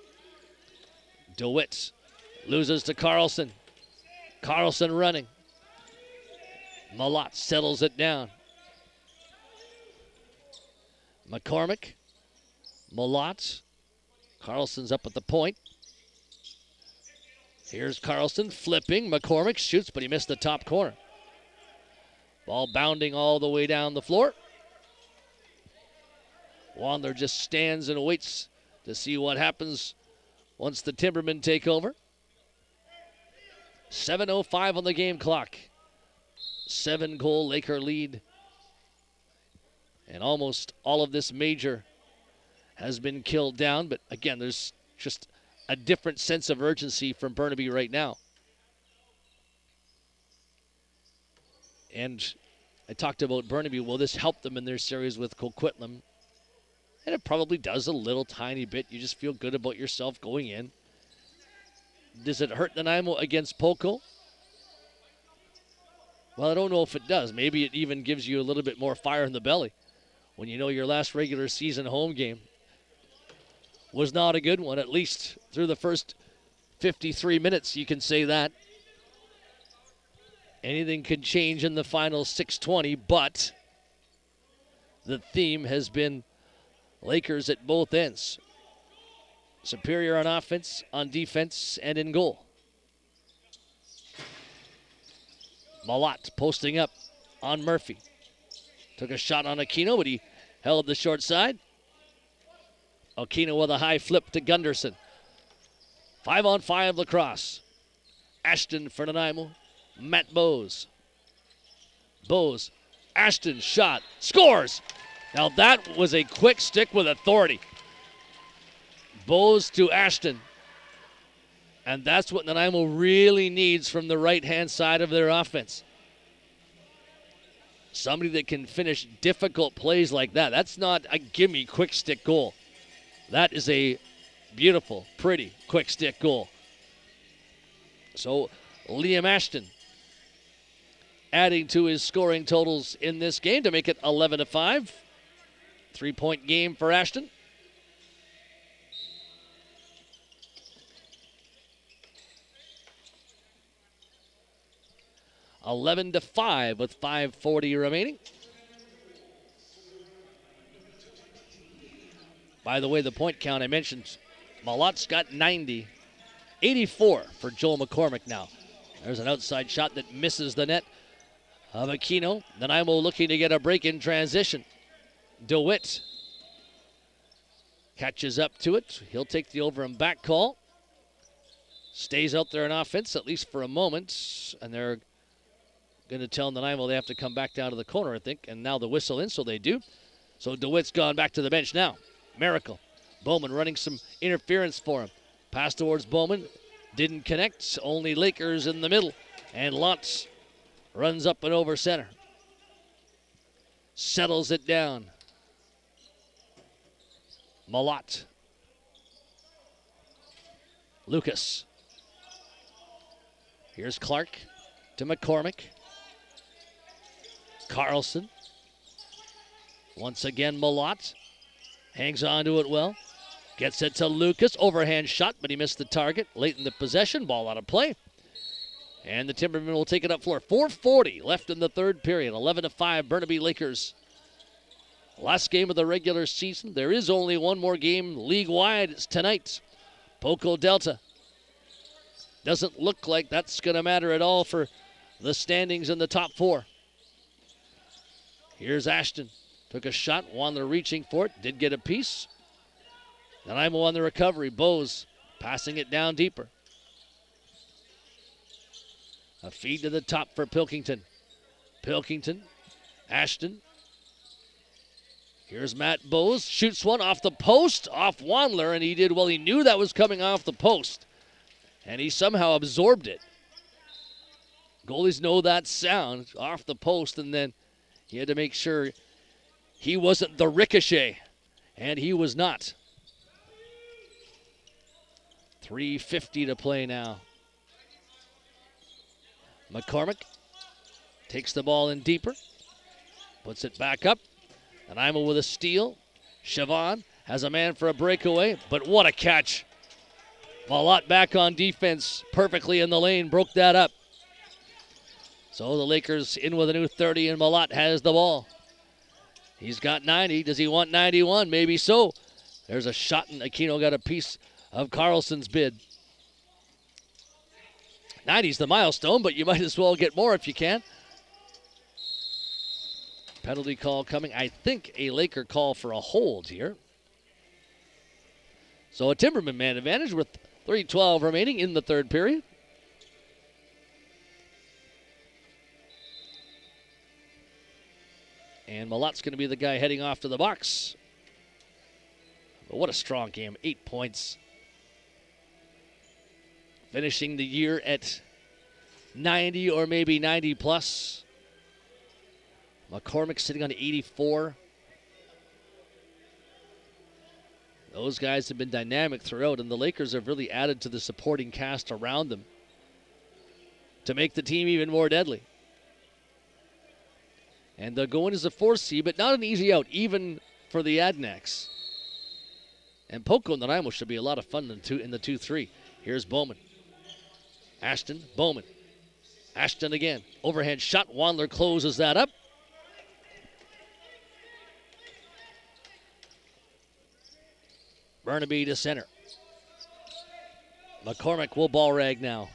DeWitt loses to Carlson. Carlson running. Malott settles it down. McCormick. Malott. Carlson's up at the point. Here's Carlson flipping. McCormick shoots, but he missed the top corner. Ball bounding all the way down the floor. Wandler just stands and waits to see what happens once the Timbermen take over. 7:05 on the game clock. 7-goal Laker lead. And almost all of this major has been killed down. But again, there's just a different sense of urgency from Burnaby right now. And I talked about Burnaby. Will this help them in their series with Coquitlam? And it probably does a little tiny bit. You just feel good about yourself going in. Does it hurt Nanaimo against Poco? Well, I don't know if it does. Maybe it even gives you a little bit more fire in the belly when you know your last regular season home game was not a good one. At least through the first 53 minutes, you can say that. Anything could change in the final 6:20, but the theme has been Lakers at both ends. Superior on offense, on defense, and in goal. Malott posting up on Murphy. Took a shot on Aquino, but he held the short side. Aquino with a high flip to Gunderson. 5-on-5 lacrosse. Ashton for Nanaimo. Matt Bowes. Bowes. Ashton shot. Scores! Now that was a quick stick with authority. Bowes to Ashton. And that's what Nanaimo really needs from the right-hand side of their offense. Somebody that can finish difficult plays like that. That's not a gimme quick stick goal. That is a beautiful, pretty quick stick goal. So Liam Ashton adding to his scoring totals in this game to make it 11-5. 3-point game for Ashton. (11-5) with 5:40 remaining. By the way, the point count I mentioned, Malott's got 90. 84 for Joel McCormick now. There's an outside shot that misses the net of Aquino. Nanaimo looking to get a break in transition. DeWitt catches up to it. He'll take the over and back call. Stays out there in offense, at least for a moment. And they're going to tell Nanaimo they have to come back down to the corner, I think. And now the whistle in, so they do. So DeWitt's gone back to the bench now. Miracle. Bowman running some interference for him. Pass towards Bowman. Didn't connect. Only Lakers in the middle. And Lotz runs up and over center. Settles it down. Malott. Lucas. Here's Clark to McCormick. Carlson. Once again, Malott. Hangs on to it well. Gets it to Lucas. Overhand shot, but he missed the target. Late in the possession. Ball out of play. And the Timbermen will take it up floor. 4:40 left in the third period. 11-5 Burnaby Lakers. Last game of the regular season. There is only one more game league-wide. It's tonight. Poco Delta. Doesn't look like that's going to matter at all for the standings in the top four. Here's Ashton. Took a shot. Wandler reaching for it. Did get a piece. Nanaimo on the recovery. Bowes passing it down deeper. A feed to the top for Pilkington. Pilkington. Ashton. Here's Matt Bowes. Shoots one off the post. Off Wandler. And he did well. He knew that was coming off the post. And he somehow absorbed it. Goalies know that sound. Off the post. And then he had to make sure he wasn't the ricochet. And he was not. 3:50 to play now. McCormick takes the ball in deeper. Puts it back up. Nanaimo with a steal. Chavon has a man for a breakaway. But what a catch. Malott back on defense. Perfectly in the lane. Broke that up. So the Lakers in with a new 30 and Malott has the ball. He's got 90. Does he want 91? Maybe so. There's a shot, and Aquino got a piece of Carlson's bid. 90's the milestone, but you might as well get more if you can. Penalty call coming. I think a Laker call for a hold here. So a Timberman man advantage with 3:12 remaining in the third period. And Malot's going to be the guy heading off to the box. But what a strong game. 8 points. Finishing the year at 90 or maybe 90 plus. McCormick sitting on 84. Those guys have been dynamic throughout, and the Lakers have really added to the supporting cast around them to make the team even more deadly. And they'll go in as a 4 seed, but not an easy out, even for the Adnacs. And Poco and Nanaimo should be a lot of fun in the 2-3. Here's Bowman. Ashton, Bowman. Ashton again. Overhand shot. Wandler closes that up. Burnaby to center. McCormick will ball rag now.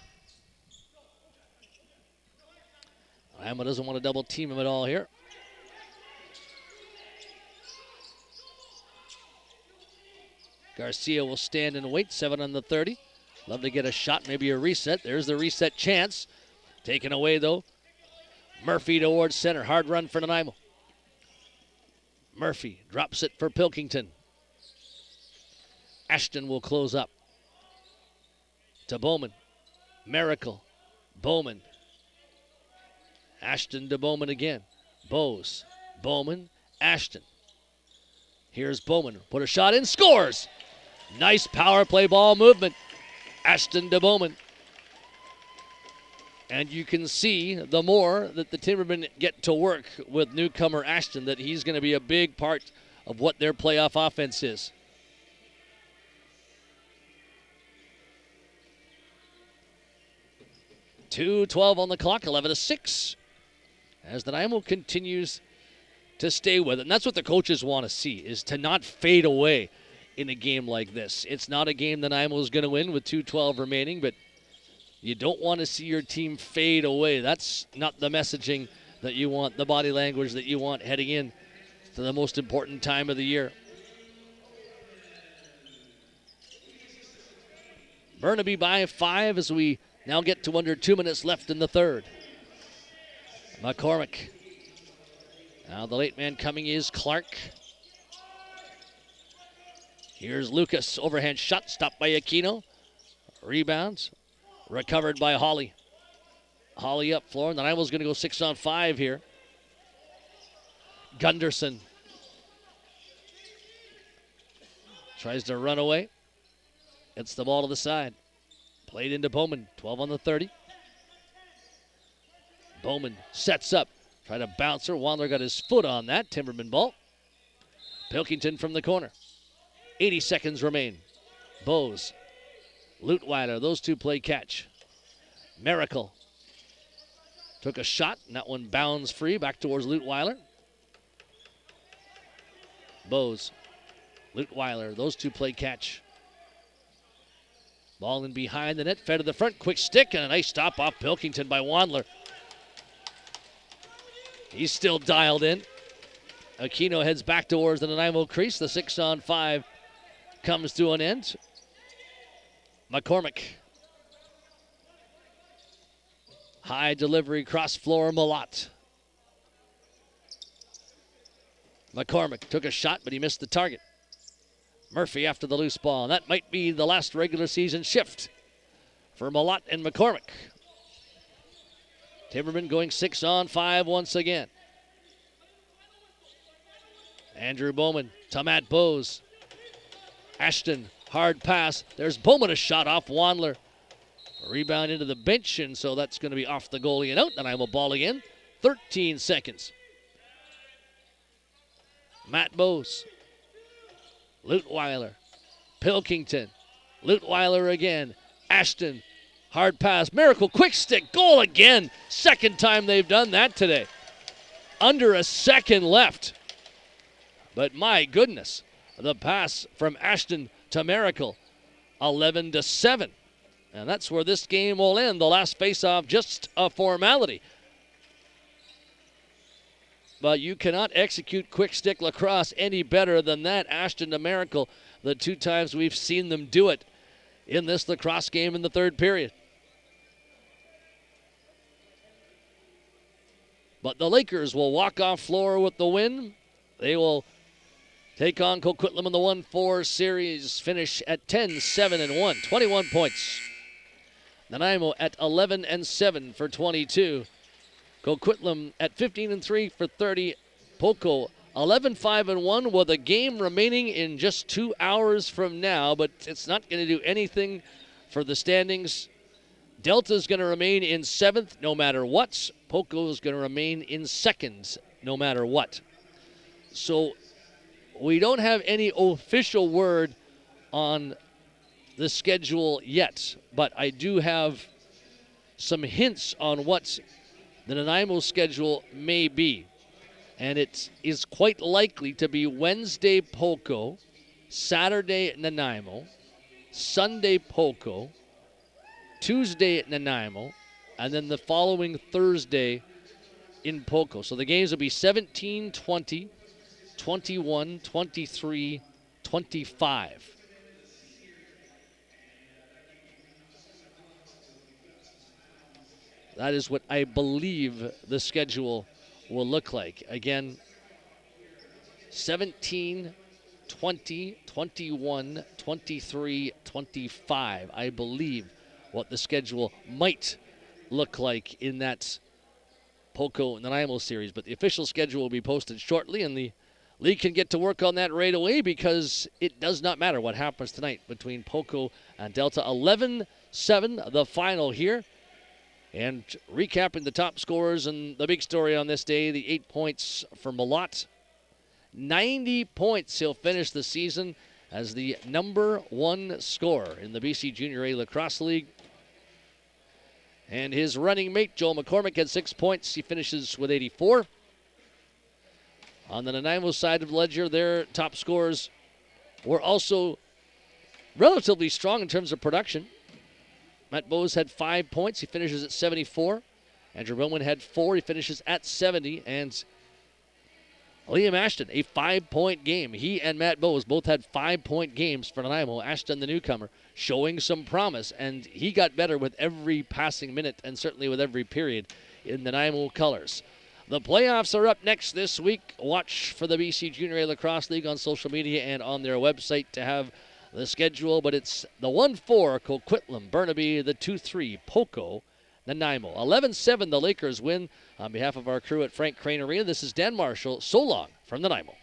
Nanaimo doesn't want to double team him at all here. Garcia will stand and wait. 7 on the 30. Love to get a shot, maybe a reset. There's the reset chance. Taken away, though. Murphy towards center. Hard run for Nanaimo. Murphy drops it for Pilkington. Ashton will close up. To Bowman. Miracle. Bowman. Ashton to Bowman again. Bowes. Bowman. Ashton. Here's Bowman. Put a shot in. Scores! Nice power play ball movement. Ashton to Bowman. And you can see the more that the Timbermen get to work with newcomer Ashton, that he's going to be a big part of what their playoff offense is. .2:12 on the clock, 11-6. As the Nanaimo continues to stay with it. And that's what the coaches want to see, is to not fade away in a game like this. It's not a game that Nanaimo is going to win with 2:12 remaining, but you don't want to see your team fade away. That's not the messaging that you want, the body language that you want heading in to the most important time of the year. Burnaby by 5 as we now get to under 2 minutes left in the third. McCormick. Now the late man coming is Clark. Here's Lucas. Overhand shot stopped by Aquino. Rebounds. Recovered by Hawley. Hawley up floor. Nanaimo's going to go 6 on 5 here. Gunderson. Tries to run away. Gets the ball to the side. Played into Bowman. 12 on the 30. Bowman sets up. Try to bounce her. Wandler got his foot on that. Timberman ball. Pilkington from the corner. 80 seconds remain. Bowes. Lutweiler. Those two play catch. Miracle. Took a shot, and that one bounds free back towards Lutweiler. Bowes. Lutweiler. Those two play catch. Ball in behind the net. Fed to the front. Quick stick, and a nice stop off Pilkington by Wandler. He's still dialed in. Aquino heads back towards the Nanaimo crease. The 6 on 5 comes to an end. McCormick. High delivery, cross floor, Malott. McCormick took a shot, but he missed the target. Murphy after the loose ball. And that might be the last regular season shift for Malott and McCormick. Timberman going 6 on 5 once again. Andrew Bowman to Matt Bowes. Ashton, hard pass. There's Bowman, a shot off Wandler. A rebound into the bench, and so that's going to be off the goalie and out. And I will ball again. 13 seconds. Matt Bowes. Lutweiler. Pilkington. Lutweiler again. Ashton. Hard pass. Miracle. Quick stick. Goal again. Second time they've done that today. Under a second left. But my goodness. The pass from Ashton to Miracle, 11-7. And that's where this game will end. The last face-off, just a formality. But you cannot execute quick stick lacrosse any better than that. Ashton to Miracle, the 2 times we've seen them do it in this lacrosse game in the 3rd period. But the Lakers will walk off floor with the win. They will take on Coquitlam in the 1-4 series, finish at 10-7-1, 21 points. Nanaimo at 11-7 for 22. Coquitlam at 15-3 for 30. Poco 11-5-1 with a game remaining in just 2 hours from now, but it's not going to do anything for the standings. Delta's going to remain in 7th no matter what. Poco's going to remain in 2nd no matter what. So we don't have any official word on the schedule yet, but I do have some hints on what the Nanaimo schedule may be. And it is quite likely to be Wednesday Poco, Saturday Nanaimo, Sunday Poco, Tuesday at Nanaimo, and then the following Thursday in Poco. So the games will be 17, 20, 21, 23, 25. That is what I believe the schedule will look like. Again, 17, 20, 21, 23, 25. I believe what the schedule might look like in that Poco Nanaimo series. But the official schedule will be posted shortly, and the league can get to work on that right away because it does not matter what happens tonight between Poco and Delta. 11-7, the final here. And recapping the top scorers and the big story on this day, the 8 points for Malott. 90 points he'll finish the season as the number 1 scorer in the BC Junior A Lacrosse League. And his running mate, Joel McCormick, had 6 points. He finishes with 84. On the Nanaimo side of the ledger, their top scorers were also relatively strong in terms of production. Matt Bowes had 5 points. He finishes at 74. Andrew Bowman had 4. He finishes at 70. And Liam Ashton, a 5-point game. He and Matt Bowes both had 5-point games for Nanaimo. Ashton, the newcomer, showing some promise. And he got better with every passing minute and certainly with every period in the Nanaimo colors. The playoffs are up next this week. Watch for the BC Junior A Lacrosse League on social media and on their website to have the schedule, but it's the 1-4 Coquitlam, Burnaby, the 2-3 Poco, Nanaimo. 11-7 the Lakers win. On behalf of our crew at Frank Crane Arena, this is Dan Marshall. So long from Nanaimo.